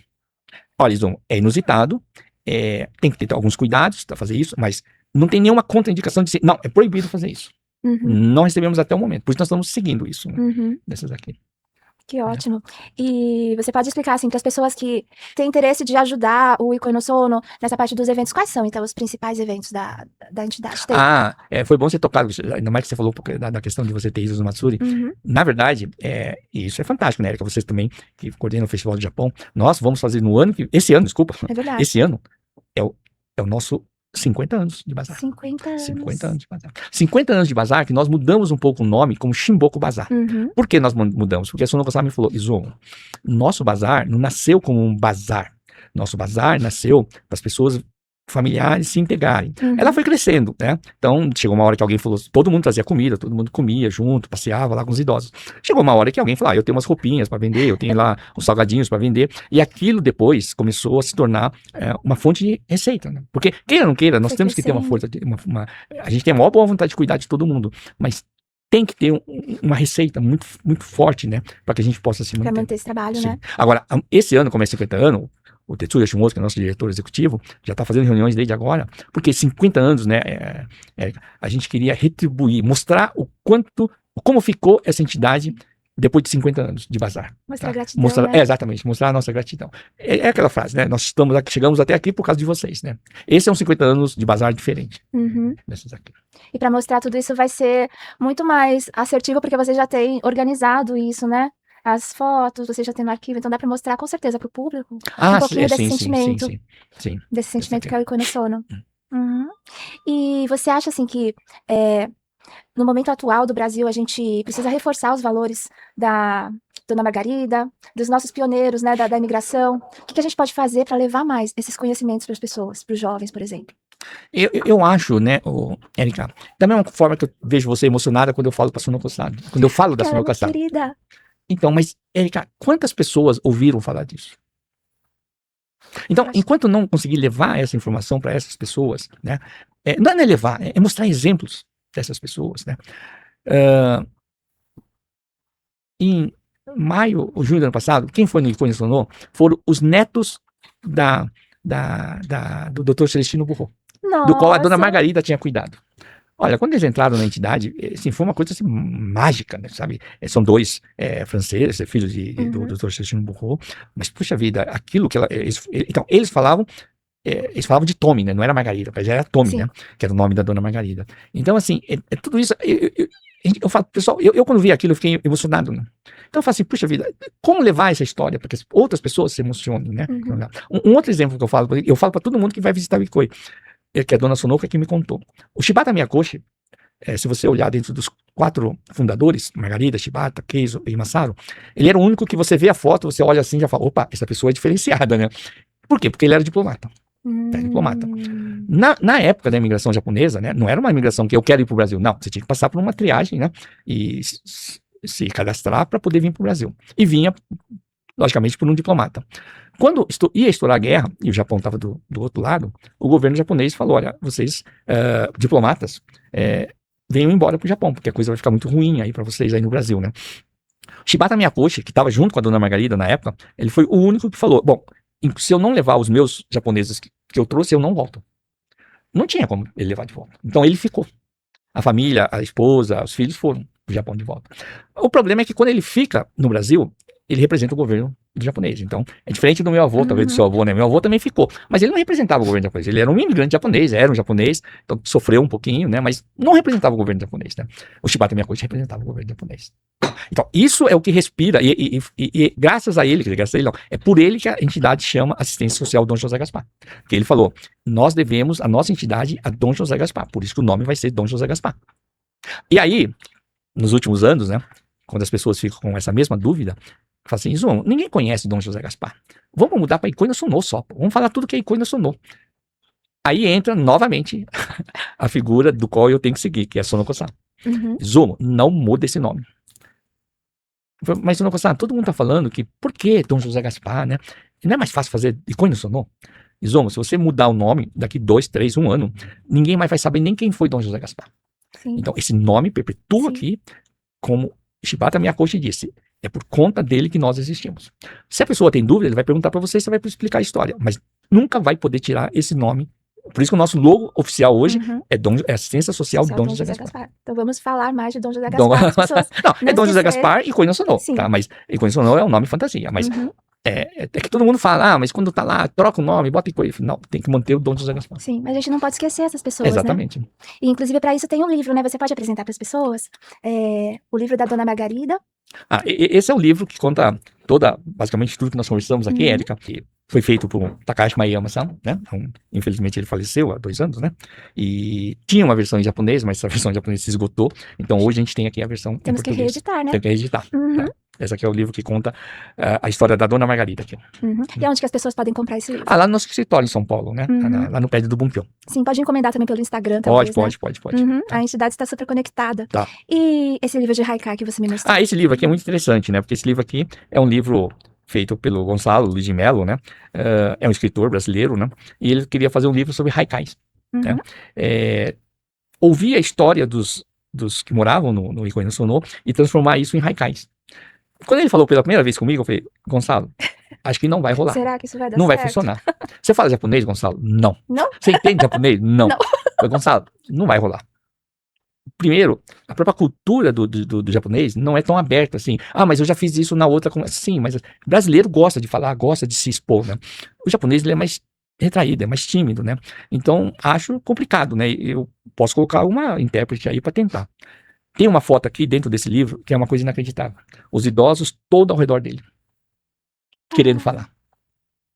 Speaker 2: Olha, Isão, é inusitado, tem que ter alguns cuidados para fazer isso, mas não tem nenhuma contraindicação de dizer, não, é proibido fazer isso. Não recebemos até o momento, por isso nós estamos seguindo isso, né? Dessas aqui.
Speaker 1: Que ótimo. E você pode explicar, assim, para as pessoas que têm interesse de ajudar o Icone Sono nessa parte dos eventos, quais são, então, os principais eventos da entidade?
Speaker 2: Foi bom você tocar, ainda mais que você falou da questão de você ter Iso Matsuri. Na verdade, isso é fantástico, né, Erika? Vocês também, que coordenam o Festival do Japão, nós vamos fazer esse ano,
Speaker 1: É verdade.
Speaker 2: esse ano é o nosso 50 anos de bazar.
Speaker 1: 50 anos.
Speaker 2: 50 anos de bazar. 50 anos de bazar, que nós mudamos um pouco o nome como Shimboku Bazar. Por que nós mudamos? Porque a Sonogo-sama me falou, Izo, nosso bazar não nasceu como um bazar. Nosso bazar nasceu para as pessoas familiares se integrarem. Ela foi crescendo, né? Então, chegou uma hora que alguém falou, todo mundo trazia comida, todo mundo comia junto, passeava lá com os idosos. Chegou uma hora que alguém falou, eu tenho umas roupinhas para vender, eu tenho lá uns salgadinhos para vender, e aquilo depois começou a se tornar uma fonte de receita, né? Porque, queira ou não queira, nós temos que ter uma força, a gente tem a maior boa vontade de cuidar de todo mundo, mas tem que ter uma receita muito, muito forte, né? Para que a gente possa se manter.
Speaker 1: Para manter esse trabalho,
Speaker 2: Sim.
Speaker 1: né?
Speaker 2: Agora, esse ano, como é 50 anos, o Tetsuya Shimozu, que é nosso diretor executivo, já está fazendo reuniões desde agora, porque 50 anos, né, a gente queria retribuir, mostrar como ficou essa entidade depois de 50 anos de bazar.
Speaker 1: Mostrar gratidão, né?
Speaker 2: Exatamente, mostrar a nossa gratidão. É aquela frase, né, nós chegamos até aqui por causa de vocês, né. Esse é um 50 anos de bazar diferente desses aqui.
Speaker 1: E para mostrar tudo isso vai ser muito mais assertivo, porque você já tem organizado isso, né? As fotos, você já tem no arquivo, então dá para mostrar com certeza para o público um pouquinho desse sentimento.
Speaker 2: Sim.
Speaker 1: Desse sentimento que é o Icone Sono. E você acha, assim, que no momento atual do Brasil a gente precisa reforçar os valores da Dona Margarida, dos nossos pioneiros, né, da imigração. O que a gente pode fazer para levar mais esses conhecimentos para as pessoas, para os jovens, por exemplo?
Speaker 2: Eu acho, né, Érica, da mesma forma que eu vejo você emocionada quando eu falo da Sono Cossado, quando eu falo da Sono
Speaker 1: Caramba,
Speaker 2: Cossado.
Speaker 1: querida.
Speaker 2: Então, mas, Érica, quantas pessoas ouviram falar disso? Então,
Speaker 1: Acho-
Speaker 2: enquanto não conseguir levar essa informação para essas pessoas, né, não é levar, é mostrar exemplos dessas pessoas, né. Em maio ou junho do ano passado, quem foi no Icone Sono foram os netos do Dr. Celestino Burro, do qual a Dona
Speaker 1: Nossa.
Speaker 2: Margarida tinha cuidado. Olha, quando eles entraram na entidade, assim, foi uma coisa assim, mágica, né, sabe? São dois franceses, filhos do Dr. Celestino Burro, mas, puxa vida, aquilo que então, eles falavam de Tommy, né? Não era Margarida, mas era Tommy,
Speaker 1: Sim.
Speaker 2: né? Que era o nome da Dona Margarida. Então, assim, tudo isso. Eu falo, pessoal, eu quando vi aquilo, eu fiquei emocionado, né? Então eu falo assim, puxa vida, como levar essa história para que outras pessoas se emocionem, né? Um outro exemplo que eu falo para todo mundo que vai visitar o Icoi, que é a Dona Sonoka que me contou. O Shibata Miyakoshi, se você olhar dentro dos 4 fundadores, Margarida, Shibata, Keizo e Masaru, ele era o único que você vê a foto, você olha assim e já fala, opa, essa pessoa é diferenciada, né? Por quê? Porque ele era diplomata. Diplomata. Na época da imigração japonesa, né, não era uma imigração que eu quero ir para o Brasil, não, você tinha que passar por uma triagem, né, e se cadastrar para poder vir para o Brasil. E vinha, logicamente, por um diplomata. Quando ia estourar a guerra, e o Japão estava do outro lado, o governo japonês falou, olha, vocês, diplomatas, venham embora para o Japão, porque a coisa vai ficar muito ruim aí para vocês aí no Brasil, né. Shibata Miyakoshi, que estava junto com a Dona Margarida na época, ele foi o único que falou, bom, se eu não levar os meus japoneses que eu trouxe, eu não volto. Não tinha como ele levar de volta. Então ele ficou. A família, a esposa, os filhos foram pro Japão de volta. O problema é que quando ele fica no Brasil, ele representa o governo do japonês. Então, é diferente do meu avô, talvez do seu avô, né? Meu avô também ficou. Mas ele não representava o governo japonês. Ele era um imigrante japonês, era um japonês, então sofreu um pouquinho, né? Mas não representava o governo japonês, né? O Shibata Miyakoshi representava o governo japonês. Então, isso é o que respira, e graças a ele, graças a ele não, é por ele que a entidade chama Assistência Social Dom José Gaspar. Porque ele falou, nós devemos a nossa entidade a Dom José Gaspar, por isso que o nome vai ser Dom José Gaspar. E aí, nos últimos anos, né, quando as pessoas ficam com essa mesma dúvida, falam assim, ninguém conhece Dom José Gaspar. Vamos mudar para Icoi no Sono só. Vamos falar tudo que é Icoi no Sono. Aí entra novamente a figura do qual eu tenho que seguir, que é Sono Kosan. Zumo, não muda esse nome. Mas Sono Kosan, todo mundo está falando que por que Dom José Gaspar, né? Não é mais fácil fazer Icoi no Sono? Isomo, se você mudar o nome daqui 2, 3, 1 ano, ninguém mais vai saber nem quem foi Dom José Gaspar.
Speaker 1: Sim.
Speaker 2: Então, esse nome perpetua aqui, como Shibata Miyakoshi disse, é por conta dele que nós existimos. Se a pessoa tem dúvida, ele vai perguntar para você, você vai explicar a história, mas nunca vai poder tirar esse nome. Por isso que o nosso logo oficial hoje é Assistência Social Dom José Gaspar.
Speaker 1: Então vamos falar mais de Dom José Gaspar.
Speaker 2: Não, é Dom José Gaspar e Icoi no Sono, tá? Mas Icoi no Sono é um nome fantasia, mas é que todo mundo fala, mas quando tá lá, troca o nome, bota Icoi. Não, tem que manter o Dom José Gaspar.
Speaker 1: Sim, mas a gente não pode esquecer essas pessoas,
Speaker 2: exatamente.
Speaker 1: Né? E inclusive para isso tem um livro, né? Você pode apresentar para as pessoas o livro da Dona Margarida.
Speaker 2: Esse é o livro que conta basicamente tudo que nós conversamos aqui, Érica, que foi feito por Takashi Maiyama-san, né? Infelizmente ele faleceu há 2 anos, né? E tinha uma versão em japonês, mas essa versão em japonês se esgotou. Então hoje a gente tem aqui a versão
Speaker 1: Temos
Speaker 2: em português.
Speaker 1: Que reeditar, né?
Speaker 2: Tem que reeditar. Tá? Esse aqui é o livro que conta a história da Dona Margarida aqui.
Speaker 1: E onde que as pessoas podem comprar esse livro?
Speaker 2: Lá no nosso escritório em São Paulo, né? Lá no prédio do Bunkyo.
Speaker 1: Sim, pode encomendar também pelo Instagram. Talvez,
Speaker 2: pode.
Speaker 1: A entidade está super conectada.
Speaker 2: Tá.
Speaker 1: E esse livro de Haikai que você me mostrou?
Speaker 2: Esse livro aqui é muito interessante, né? Porque esse livro aqui é um livro feito pelo Gonçalo Luiz de Mello, né? É um escritor brasileiro, né? E ele queria fazer um livro sobre haikais. Né? Ouvir a história dos que moravam no Icoi no Sono e transformar isso em haikais. Quando ele falou pela primeira vez comigo, eu falei, Gonçalo, acho que não vai rolar.
Speaker 1: Será que isso vai dar
Speaker 2: não
Speaker 1: certo?
Speaker 2: Vai funcionar. Você fala japonês, Gonçalo? Não.
Speaker 1: Não?
Speaker 2: Você entende japonês? Não.
Speaker 1: Não.
Speaker 2: Mas, Gonçalo, não vai rolar. Primeiro, a própria cultura do japonês não é tão aberta assim. Mas eu já fiz isso na outra. Sim, mas o brasileiro gosta de falar, gosta de se expor, né? O japonês ele é mais retraído, é mais tímido, né? Então, acho complicado, né? Eu posso colocar uma intérprete aí para tentar. Tem uma foto aqui dentro desse livro que é uma coisa inacreditável. Os idosos todo ao redor dele, querendo falar.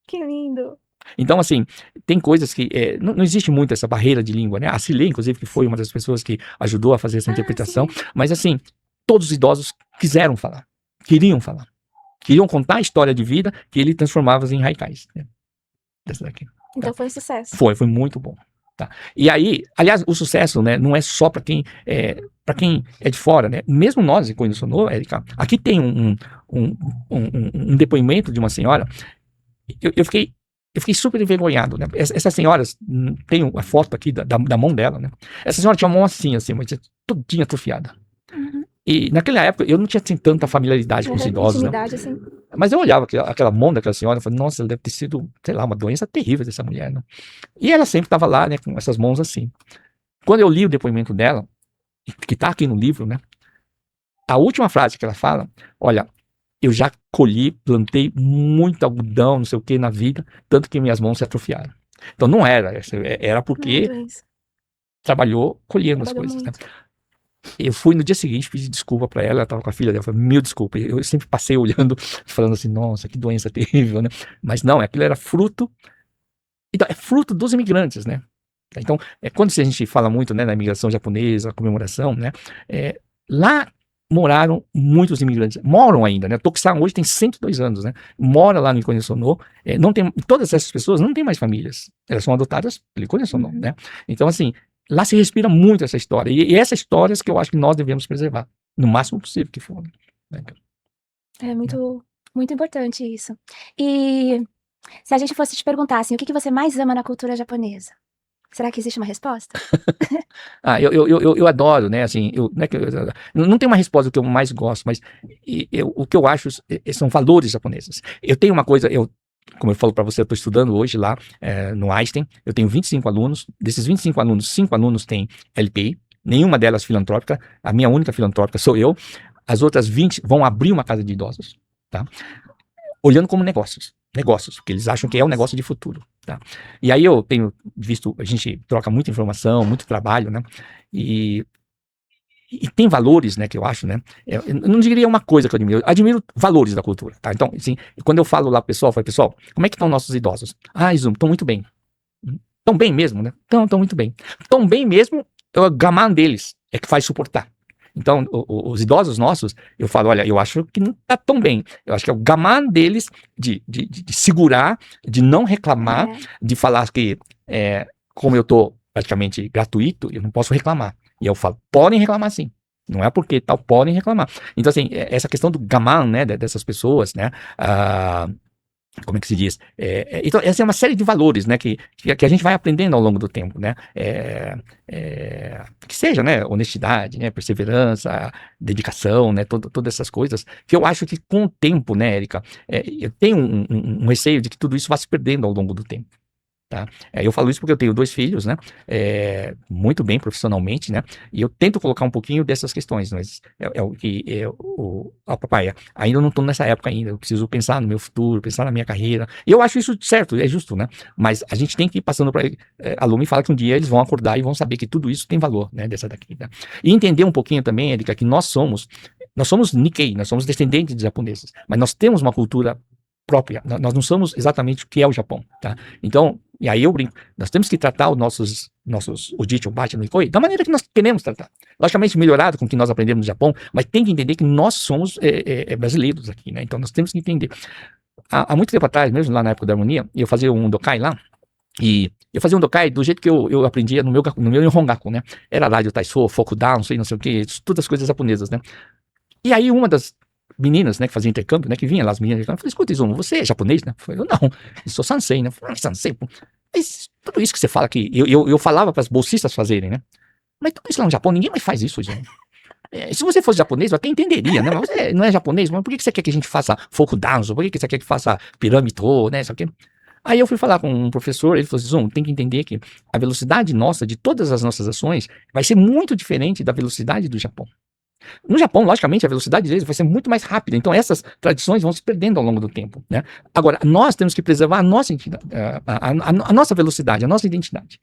Speaker 1: Que lindo!
Speaker 2: Então, assim, tem coisas que... não existe muito essa barreira de língua, né? A Cilê, inclusive, que foi uma das pessoas que ajudou a fazer essa interpretação.
Speaker 1: Sim.
Speaker 2: Mas, assim, todos os idosos quiseram falar. Queriam falar. Queriam contar a história de vida que ele transformava em haikais. Né? Dessa daqui.
Speaker 1: Então foi um sucesso.
Speaker 2: Foi muito bom. Tá? E aí, aliás, o sucesso, né, não é só para quem é de fora, né? Mesmo nós, em Coelho Sonoro, Érica, aqui tem um depoimento de uma senhora. Eu fiquei super envergonhado, né? Essa senhora, tem a foto aqui da mão dela, né? Essa senhora tinha uma mão assim, mas todinha atrofiada.
Speaker 1: Uhum.
Speaker 2: E naquela época eu não tinha assim, tanta familiaridade com os idosos, né?
Speaker 1: Assim.
Speaker 2: Mas eu olhava aquela mão daquela senhora e falei, nossa, ela deve ter sido, sei lá, uma doença terrível dessa mulher, né? E ela sempre estava lá, né, com essas mãos assim. Quando eu li o depoimento dela, que está aqui no livro, né? A última frase que ela fala, olha, eu já colhi, plantei muito algodão, não sei o que, na vida, tanto que minhas mãos se atrofiaram. Então não era porque trabalhou colhendo as coisas, né? Eu fui no dia seguinte, pedi desculpa pra ela tava com a filha dela, falei, mil desculpas. Eu sempre passei olhando, falando assim, nossa, que doença terrível, né? Mas não, aquilo era fruto, então, é fruto dos imigrantes, né? Então, quando a gente fala muito, né, na imigração japonesa, a comemoração, né? Lá moraram muitos imigrantes, moram ainda, né? Tokusatsu hoje tem 102 anos, né? Mora lá no Ikone Sono, não tem, todas essas pessoas não têm mais famílias, elas são adotadas pelo Ikone Sono, né? Então, assim, lá se respira muito essa história, e essas histórias que eu acho que nós devemos preservar, no máximo possível que for. Né?
Speaker 1: É muito, muito importante isso. E se a gente fosse te perguntar, assim, o que você mais ama na cultura japonesa? Será que existe uma resposta?
Speaker 2: Eu adoro, né, assim, não tem uma resposta do que eu mais gosto, mas o que eu acho são valores japoneses. Eu tenho uma coisa, como eu falo para você, eu estou estudando hoje lá no Einstein, eu tenho 25 alunos, desses 25 alunos, 5 alunos têm LPI, nenhuma delas filantrópica, a minha única filantrópica sou eu, as outras 20 vão abrir uma casa de idosos, tá? Olhando como negócios, porque eles acham que é um negócio de futuro, tá? E aí eu tenho visto, a gente troca muita informação, muito trabalho, né? E tem valores, né, que eu acho, né? Eu não diria uma coisa que eu admiro valores da cultura, tá? Então, assim, quando eu falo lá pro pessoal, eu falo, pessoal, como é que estão nossos idosos? Ah, Izumi, estão muito bem. Estão bem mesmo, né? Estão muito bem. Estão bem mesmo, o gaman deles é que faz suportar. Então, os idosos nossos, eu falo, olha, eu acho que não está tão bem. Eu acho que é o gaman deles de segurar, de não reclamar, de falar que, como eu estou praticamente gratuito, eu não posso reclamar. E eu falo, podem reclamar sim. Não é porque tal, podem reclamar. Então, assim, essa questão do gaman, né, dessas pessoas, né, como é que se diz? Então, essa é uma série de valores, né, que a gente vai aprendendo ao longo do tempo, né, que seja, né, honestidade, né, perseverança, dedicação, né, todas essas coisas, que eu acho que com o tempo, né, Érica, eu tenho um receio de que tudo isso vá se perdendo ao longo do tempo. Tá? Eu falo isso porque eu tenho 2 filhos, né? Muito bem profissionalmente, né? E eu tento colocar um pouquinho dessas questões, mas o que papai, ainda não estou nessa época ainda. Eu preciso pensar no meu futuro, pensar na minha carreira. E eu acho isso certo, é justo, né? Mas a gente tem que ir passando para aluno e falar que um dia eles vão acordar e vão saber que tudo isso tem valor, né? Dessa daqui, né? E entender um pouquinho também, Erika, que nós somos Nikkei, nós somos descendentes de japoneses, mas nós temos uma cultura própria. Nós não somos exatamente o que é o Japão, tá? Então, e aí eu brinco, nós temos que tratar os nossos Ujichi, Obachi, no Ikoi, da maneira que nós queremos tratar. Logicamente melhorado com o que nós aprendemos no Japão, mas tem que entender que nós somos brasileiros aqui, né? Então nós temos que entender. Há muito tempo atrás, mesmo lá na época da harmonia, eu fazia um Dokai lá, e eu fazia um Dokai do jeito que eu aprendia no meu Nihongaku, né? Era rádio Taiso, Fokudan, não sei o que, todas as coisas japonesas, né? E aí uma das meninas, né, que faziam intercâmbio, né, que vinha lá, as meninas, eu falei, escuta, Izumo, você é japonês, né? Eu falei, não, eu sou sansei, né? Eu falei, sansei, pô. Mas tudo isso que você fala aqui, eu falava para as bolsistas fazerem, né? Mas tudo isso lá no Japão, ninguém mais faz isso, Izumo. Se você fosse japonês, eu até entenderia, né? Mas você não é japonês, mas por que você quer que a gente faça Fokudanzo? Por que você quer que faça pirâmide, né? Isso aqui. Aí eu fui falar com um professor, ele falou assim, Izumo, tem que entender que a velocidade nossa, de todas as nossas ações, vai ser muito diferente da velocidade do Japão. No Japão, logicamente, a velocidade deles vai ser muito mais rápida. Então, essas tradições vão se perdendo ao longo do tempo, né? Agora, nós temos que preservar a nossa a nossa velocidade, a nossa identidade.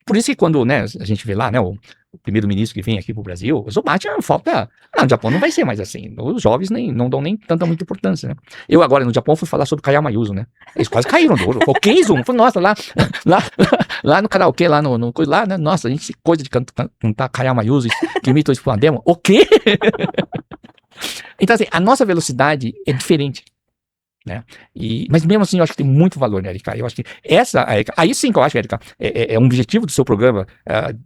Speaker 2: Por isso que quando, né, a gente vê lá, né, o primeiro-ministro que vem aqui para o Brasil, o Zomachi, falta... Não, no Japão não vai ser mais assim. Os jovens não dão nem tanta muita importância, né? Eu agora, no Japão, fui falar sobre Kayama Yuzo, né? Eles quase caíram do ouro. O que, Zoom? Nossa, lá no karaokê, lá lá, né? Nossa, a gente coisa de cantar Kayama Yuzo, que imita o demo. O quê? Então, assim, a nossa velocidade é diferente. né? Mas mesmo assim, eu acho que tem muito valor, né, Erika? Eu acho que essa, Erika, aí sim que eu acho, Erika, é um objetivo do seu programa,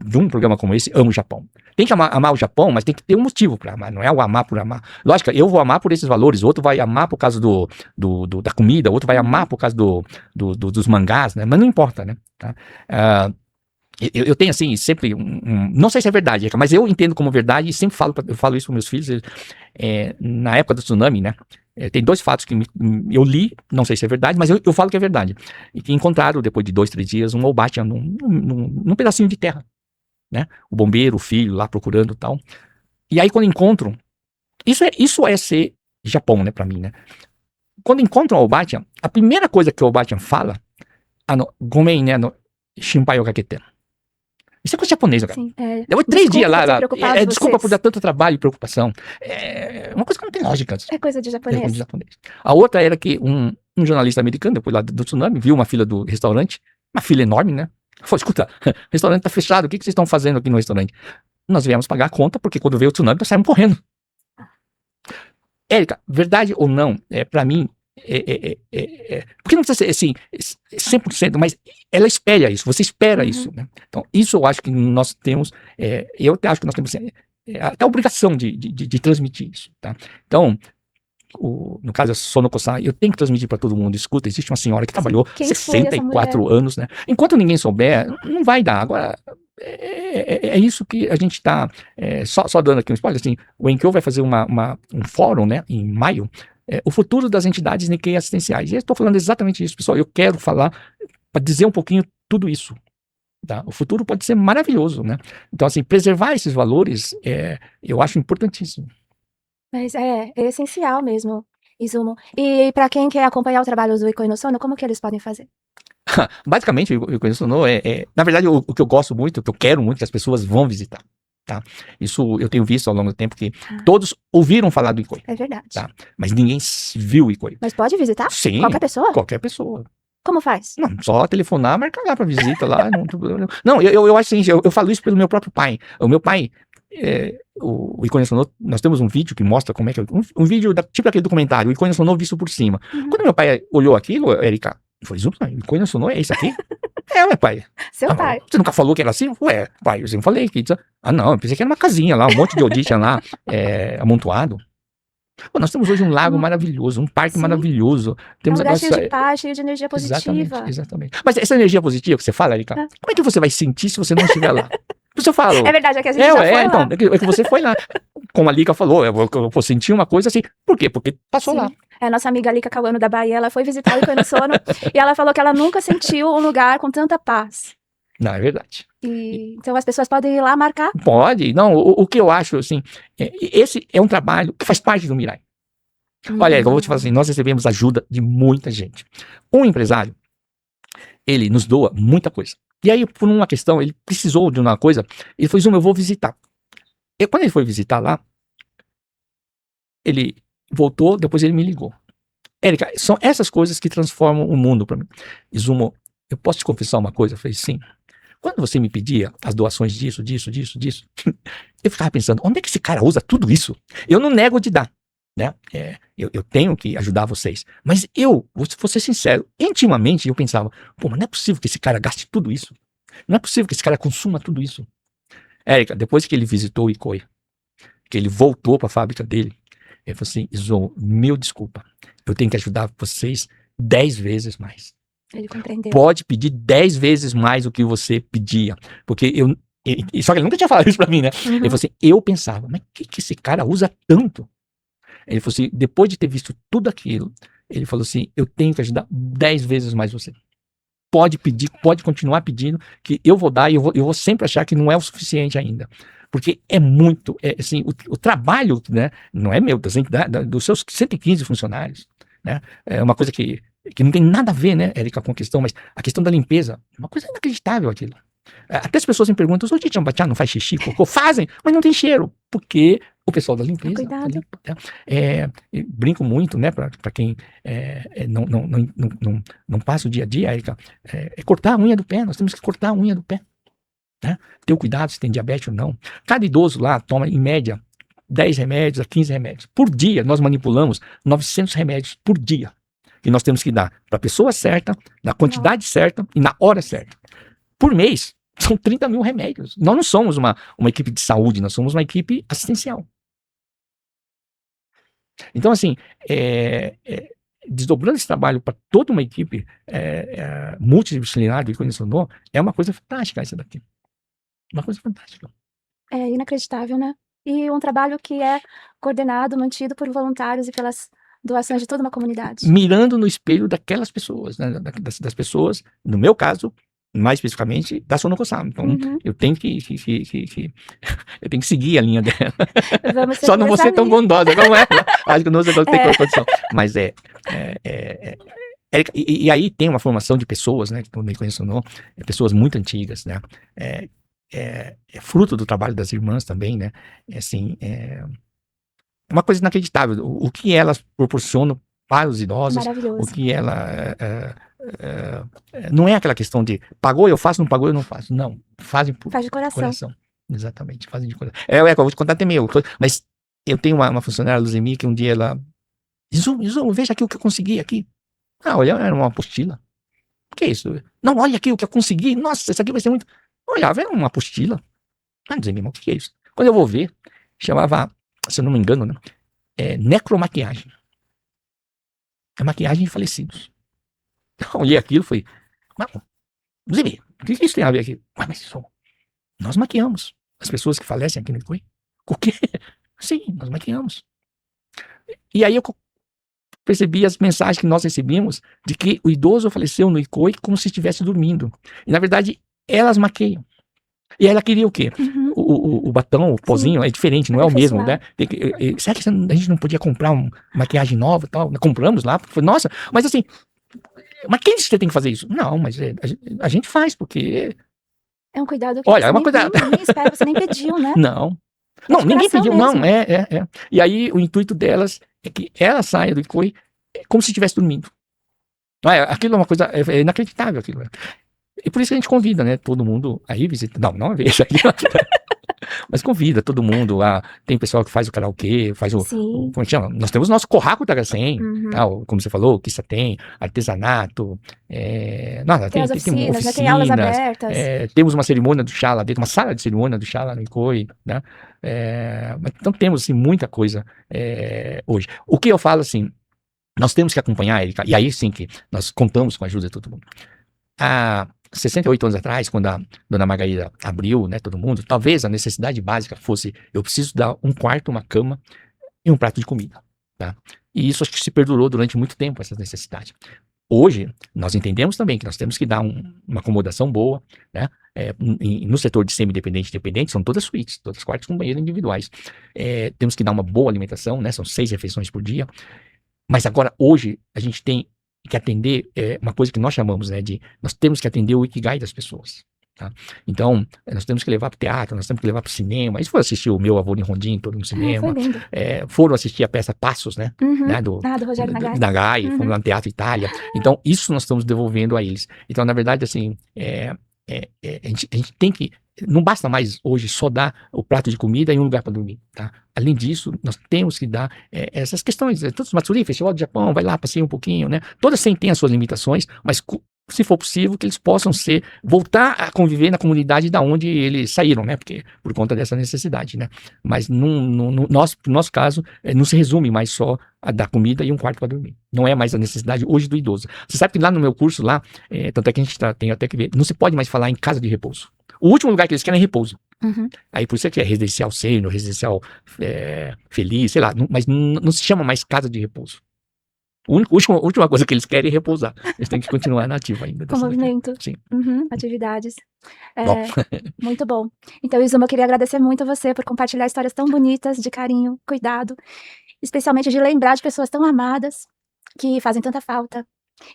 Speaker 2: de um programa como esse, Amo o Japão. Tem que amar o Japão, mas tem que ter um motivo para amar, não é o amar por amar. Lógico, eu vou amar por esses valores, outro vai amar por causa da comida, outro vai amar por causa dos mangás, né? Mas não importa, né? Tá? Eu tenho assim, sempre não sei se é verdade, Erika, mas eu entendo como verdade e sempre eu falo isso para meus filhos. Na época do tsunami, né? Tem 2 fatos que eu li, não sei se é verdade, mas eu falo que é verdade. E que encontraram, depois de 2, 3 dias, um Obatian num pedacinho de terra, né? O bombeiro, o filho lá procurando e tal. E aí quando encontram, isso é ser Japão, né, pra mim, né? Quando encontram o Obatian, a primeira coisa que o Obatian fala, gomen ne shinpai o kakete. Isso é coisa japonesa, cara.
Speaker 1: Sim,
Speaker 2: Depois 3 dias lá. Desculpa por
Speaker 1: vocês.
Speaker 2: dar tanto trabalho e preocupação. É uma coisa que não tem lógica.
Speaker 1: É coisa de
Speaker 2: De
Speaker 1: japonês.
Speaker 2: japonês. A outra era que um jornalista americano, depois lá do tsunami, viu uma fila do restaurante, uma fila enorme, né? Falou, escuta, o restaurante tá fechado, o que vocês estão fazendo aqui no restaurante? Nós viemos pagar a conta, porque quando veio o tsunami, nós saímos correndo. Érica, verdade ou não, pra mim, porque não precisa ser assim, 100%, mas ela espera isso, você espera isso, né? Então, isso eu acho que nós temos, eu até acho que nós temos até a obrigação de transmitir isso, tá? Então, no caso, a Sonoko-san, eu tenho que transmitir para todo mundo, escuta, existe uma senhora que trabalhou
Speaker 1: Quem foi essa
Speaker 2: 64 anos, né? Enquanto ninguém souber, não vai dar. Agora, é isso que a gente está, só dando aqui um spoiler, assim, o Enkyo vai fazer um fórum, né, em maio, o futuro das entidades Nikkei assistenciais. E eu estou falando exatamente isso, pessoal, eu quero falar, para dizer um pouquinho tudo isso. Tá? O futuro pode ser maravilhoso, né? Então, assim, preservar esses valores, eu acho importantíssimo.
Speaker 1: Mas é essencial mesmo, Izumo. E para quem quer acompanhar o trabalho do Ikoi no Sono, como que eles podem fazer?
Speaker 2: Basicamente, o Ikoi no Sono na verdade, o que eu gosto muito, o que eu quero muito, que as pessoas vão visitar. Tá? Isso eu tenho visto ao longo do tempo que todos ouviram falar do Ikoi.
Speaker 1: É verdade.
Speaker 2: Tá? Mas ninguém viu o Ikoi.
Speaker 1: Mas pode visitar?
Speaker 2: Sim.
Speaker 1: Qualquer pessoa?
Speaker 2: Qualquer pessoa.
Speaker 1: Como faz?
Speaker 2: Não, só telefonar, marcar lá pra visita lá. Não, eu acho assim, eu falo isso pelo meu próprio pai. O meu pai, o Ikoi no Sono, nós temos um vídeo que mostra como é que é, um vídeo tipo aquele documentário, o Ikoi no Sono visto por cima. Quando meu pai olhou aquilo, Erika, eu falei, o Ikoi no Sono é isso aqui? Meu pai.
Speaker 1: Seu pai.
Speaker 2: Você nunca falou que era assim? Ué, pai, eu sempre falei que... não, eu pensei que era uma casinha lá, um monte de audition lá, amontoado. Pô, nós temos hoje um lago maravilhoso, um parque maravilhoso. Temos
Speaker 1: um lugar cheio de paz, cheio de energia positiva.
Speaker 2: Exatamente. Mas essa energia positiva que você fala, Erika, como é que você vai sentir se você não estiver lá? Eu falo,
Speaker 1: é verdade, é que a gente já foi
Speaker 2: então,
Speaker 1: lá.
Speaker 2: É que você foi lá. Como a Lika falou, eu vou sentir uma coisa assim. Por quê? Porque passou lá.
Speaker 1: A nossa amiga Lika Kawano da Bahia, ela foi visitar o Ikoi no Sono e ela falou que ela nunca sentiu um lugar com tanta paz.
Speaker 2: Não, é verdade.
Speaker 1: Então as pessoas podem ir lá marcar?
Speaker 2: Pode. Não, o que eu acho, assim, esse é um trabalho que faz parte do Mirai. Olha, eu vou te falar assim, nós recebemos ajuda de muita gente. Um empresário, ele nos doa muita coisa. E aí, por uma questão, ele precisou de uma coisa, ele falou, Izuma, eu vou visitar. E quando ele foi visitar lá, ele voltou, depois ele me ligou. Érica, são essas coisas que transformam o mundo para mim. Izumo, eu posso te confessar uma coisa? Eu falei, sim. Quando você me pedia as doações disso, eu ficava pensando, onde é que esse cara usa tudo isso? Eu não nego de dar, né? Eu tenho que ajudar vocês. Mas vou ser sincero, intimamente eu pensava, pô, mas não é possível que esse cara gaste tudo isso. Não é possível que esse cara consuma tudo isso. Érica, depois que ele visitou o Ikoi, que ele voltou para a fábrica dele, ele falou assim, Izumo, meu desculpa, eu tenho que ajudar vocês 10 vezes mais.
Speaker 1: Ele compreendeu.
Speaker 2: Pode pedir 10 vezes mais do que você pedia. Porque só que ele nunca tinha falado isso pra mim, né? Ele falou assim, eu pensava, mas que esse cara usa tanto? Ele falou assim, depois de ter visto tudo aquilo, ele falou assim, eu tenho que ajudar 10 vezes mais você. Pode pedir, pode continuar pedindo, que eu vou dar e eu vou sempre achar que não é o suficiente ainda. Porque é muito, assim, o trabalho, né, não é meu, dos seus 115 funcionários, né, é uma coisa que não tem nada a ver, né, Érica, com a questão, mas a questão da limpeza, uma coisa inacreditável aquilo. Até as pessoas me perguntam, o Tchan não faz xixi, cocô? Fazem, mas não tem cheiro, porque o pessoal da limpeza...
Speaker 1: Cuidado.
Speaker 2: Brinco muito, né, para quem não passa o dia a dia, Érica, cortar a unha do pé, nós temos que cortar a unha do pé. Né? Ter o cuidado se tem diabetes ou não. Cada idoso lá toma, em média, 10 remédios a 15 remédios. Por dia, nós manipulamos 900 remédios por dia. que nós temos que dar para a pessoa certa, na quantidade certa e na hora certa. Por mês, são 30 mil remédios. Nós não somos uma equipe de saúde, nós somos uma equipe assistencial. Então, assim, desdobrando esse trabalho para toda uma equipe multidisciplinar de cognição, é uma coisa fantástica essa daqui. Uma coisa fantástica.
Speaker 1: É inacreditável, né? E um trabalho que é coordenado, mantido por voluntários e pelas doações de toda uma comunidade.
Speaker 2: Mirando no espelho daquelas pessoas, né? das pessoas, no meu caso, mais especificamente, da Sono Kosama. Então, eu tenho que eu tenho que seguir a linha dela. Só não vou ser tão bondosa como ela. Acho que não tem condição. Mas e aí tem uma formação de pessoas, né, que estão me conhecendo, pessoas muito antigas, né, é fruto do trabalho das irmãs também, né, assim, uma coisa inacreditável, o que elas proporcionam para os idosos, o que ela, não é aquela questão de pagou eu faço, não pagou eu não faço, não, faz de coração. Exatamente, fazem de coração. Eu vou te contar até meu, mas eu tenho uma funcionária, Luzemi, que um dia ela, Izumo, veja aqui o que eu consegui aqui. Ah, olha, era uma apostila. O que é isso? Não, olha aqui o que eu consegui. Nossa, isso aqui vai ser muito... Olhava, era uma apostila. Ah, Luzemi, o que é isso? Quando eu vou ver, chamava, se eu não me engano, né, necromaquiagem. É maquiagem de falecidos. Eu olhei aquilo e falei, Luzemi, o que isso tem a ver aqui? Mas isso, nós maquiamos as pessoas que falecem aqui no Icoi. O quê? Sim, nós maquiamos. E aí eu percebi as mensagens que nós recebíamos de que o idoso faleceu no Icoi como se estivesse dormindo. E na verdade, elas maqueiam. E ela queria o quê? O batom, o pozinho, é diferente, não é o mesmo, né? Será que a gente não podia comprar uma maquiagem nova e tal? Compramos lá, porque, nossa, mas assim, mas quem disse que você tem que fazer isso? Não, mas a gente faz, porque...
Speaker 1: É um cuidado que
Speaker 2: olha,
Speaker 1: você
Speaker 2: é uma coisa...
Speaker 1: nem espera, você nem pediu, né?
Speaker 2: Não, ninguém pediu, mesmo. Não, E aí o intuito delas é que ela saia do Icoi como se estivesse dormindo. Aquilo é uma coisa inacreditável, aquilo. E por isso que a gente convida, né, todo mundo aí visitar. Não, uma vez aqui. Mas convida todo mundo. Tem pessoal que faz o karaokê, faz como chama? Nós temos o nosso Corraco Tagacem, como você falou, que isso tem, artesanato.
Speaker 1: Tem as oficinas, né, tem aulas abertas.
Speaker 2: Temos uma cerimônia do chá lá dentro, uma sala de cerimônia do chá lá no Icoi, né? Então temos assim, muita coisa hoje. O que eu falo assim, nós temos que acompanhar, Erika, e aí sim que nós contamos com a ajuda de todo mundo. Há 68 anos atrás, quando a dona Margarida abriu, né, todo mundo, talvez a necessidade básica fosse, eu preciso dar um quarto, uma cama e um prato de comida, tá? E isso acho que se perdurou durante muito tempo, essa necessidade. Hoje, nós entendemos também que nós temos que dar uma acomodação boa, né? No setor de semi-dependente e dependente, são todas suítes, todas quartos com banheiro individuais. Temos que dar uma boa alimentação, né? São 6 refeições por dia. Mas agora, hoje, a gente tem que atender uma coisa que nós chamamos, né, nós temos que atender o Ikigai das pessoas. Tá? Então, nós temos que levar para o teatro, nós temos que levar para o cinema. Eles foram assistir o Meu Avô em Rondin, todo no cinema. Foram assistir a peça Passos, né? Né, do
Speaker 1: Rogério
Speaker 2: Nagai, foram lá no Teatro Itália. Então, isso nós estamos devolvendo a eles. Então, na verdade, assim, a gente tem que... Não basta mais hoje só dar o prato de comida e um lugar para dormir, tá? Além disso, nós temos que dar essas questões, todos os Matsuri, Festival do Japão, vai lá, passeia um pouquinho, né? Todas têm as suas limitações, mas se for possível, que eles possam voltar a conviver na comunidade da onde eles saíram, né? Porque, por conta dessa necessidade, né? Mas no nosso caso, não se resume mais só a dar comida e um quarto para dormir. Não é mais a necessidade hoje do idoso. Você sabe que lá no meu curso, tanto é que a gente tem até que ver, não se pode mais falar em casa de repouso. O último lugar que eles querem é repouso. Aí por isso é que é residencial sênior, residencial feliz, sei lá, mas não se chama mais casa de repouso. A última coisa que eles querem é repousar. Eles têm que continuar na ativa ainda.
Speaker 1: Com movimento.
Speaker 2: Sim.
Speaker 1: Atividades. Muito bom. Então, Izumo, eu queria agradecer muito a você por compartilhar histórias tão bonitas, de carinho, cuidado, especialmente de lembrar de pessoas tão amadas que fazem tanta falta.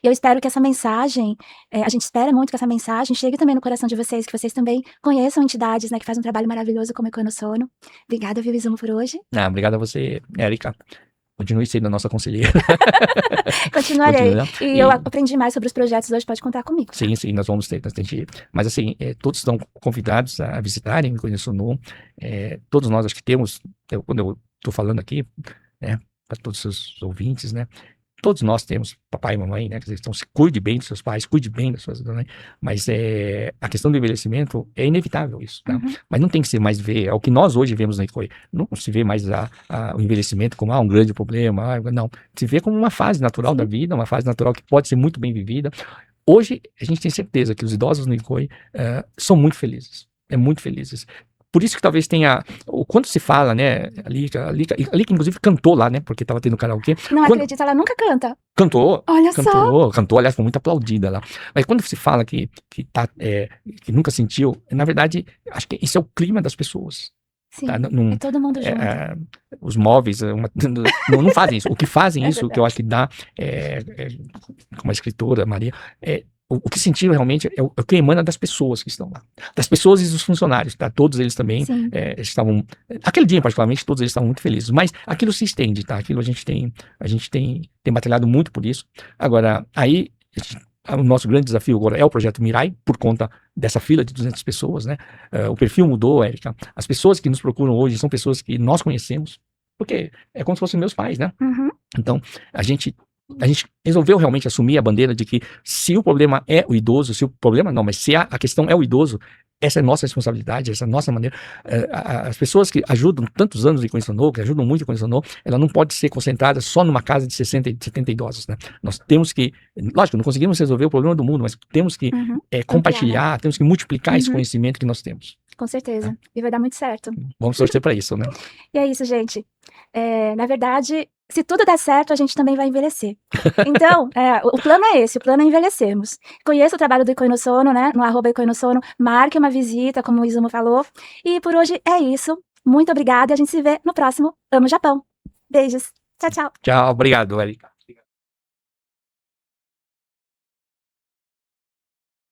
Speaker 1: E eu espero que essa mensagem, a gente espera muito que essa mensagem chegue também no coração de vocês, que vocês também conheçam entidades, né, que fazem um trabalho maravilhoso como Icoi no Sono. Obrigada, viu, Izumo, por hoje.
Speaker 2: Obrigado a você, Erika. Continue sendo a nossa conselheira.
Speaker 1: Continuarei. E eu aprendi mais sobre os projetos hoje, pode contar comigo.
Speaker 2: Sim, nós vamos ter. Mas assim, todos estão convidados a visitarem o Icoi no Sono. Todos nós acho que temos, quando eu estou falando aqui, né, para todos os seus ouvintes, né, todos nós temos papai e mamãe, né? Quer dizer, então, se cuide bem dos seus pais, cuide bem das suas mães, mas a questão do envelhecimento é inevitável isso, tá? Mas não tem que se mais ver, é o que nós hoje vemos na ICOI, não se vê mais o envelhecimento como um grande problema, não, se vê como uma fase natural da vida, uma fase natural que pode ser muito bem vivida. Hoje, a gente tem certeza que os idosos no ICOI são muito felizes, muito felizes. Por isso que talvez tenha, quando se fala, né, ali que inclusive cantou lá, né, porque estava tendo karaokê.
Speaker 1: Não acredito, ela nunca canta.
Speaker 2: Cantou,
Speaker 1: Olha só.
Speaker 2: cantou, aliás, foi muito aplaudida lá. Mas quando se fala que nunca sentiu, na verdade, acho que isso é o clima das pessoas.
Speaker 1: Sim,
Speaker 2: tá?
Speaker 1: é todo mundo junto.
Speaker 2: Os móveis não fazem isso. O que fazem isso,
Speaker 1: verdade.
Speaker 2: que eu acho que dá, como a escritora Maria, o que sentiu realmente é o que emana das pessoas que estão lá. Das pessoas e dos funcionários, tá? Todos eles também estavam, aquele dia particularmente, todos eles estavam muito felizes. Mas aquilo se estende, tá? Aquilo a gente tem batalhado muito por isso. Agora, aí, o nosso grande desafio agora é o projeto Mirai, por conta dessa fila de 200 pessoas, né? O perfil mudou, Érica. As pessoas que nos procuram hoje são pessoas que nós conhecemos, porque é como se fossem meus pais, né? Então, a gente resolveu realmente assumir a bandeira de que se o problema é o idoso, mas se a questão é o idoso, essa é a nossa responsabilidade, essa é a nossa maneira. As pessoas que ajudam tantos anos em Conheçonô, que ajudam muito em Conheçonô, ela não pode ser concentrada só numa casa de 60 e 70 idosos, né? Nós temos que, lógico, não conseguimos resolver o problema do mundo, mas temos que compartilhar, né? Temos que multiplicar esse conhecimento que nós temos.
Speaker 1: Com certeza. E vai dar muito certo.
Speaker 2: Vamos torcer para isso, né?
Speaker 1: E é isso, gente. Na verdade, se tudo der certo, a gente também vai envelhecer. Então, o plano é esse, o plano é envelhecermos. Conheça o trabalho do ICOI no Sono, né? No @ICOI no Sono, marque uma visita, como o Izumo falou. E por hoje é isso. Muito obrigada e a gente se vê no próximo Amo Japão. Beijos. Tchau, tchau.
Speaker 2: Tchau, obrigado, Erika.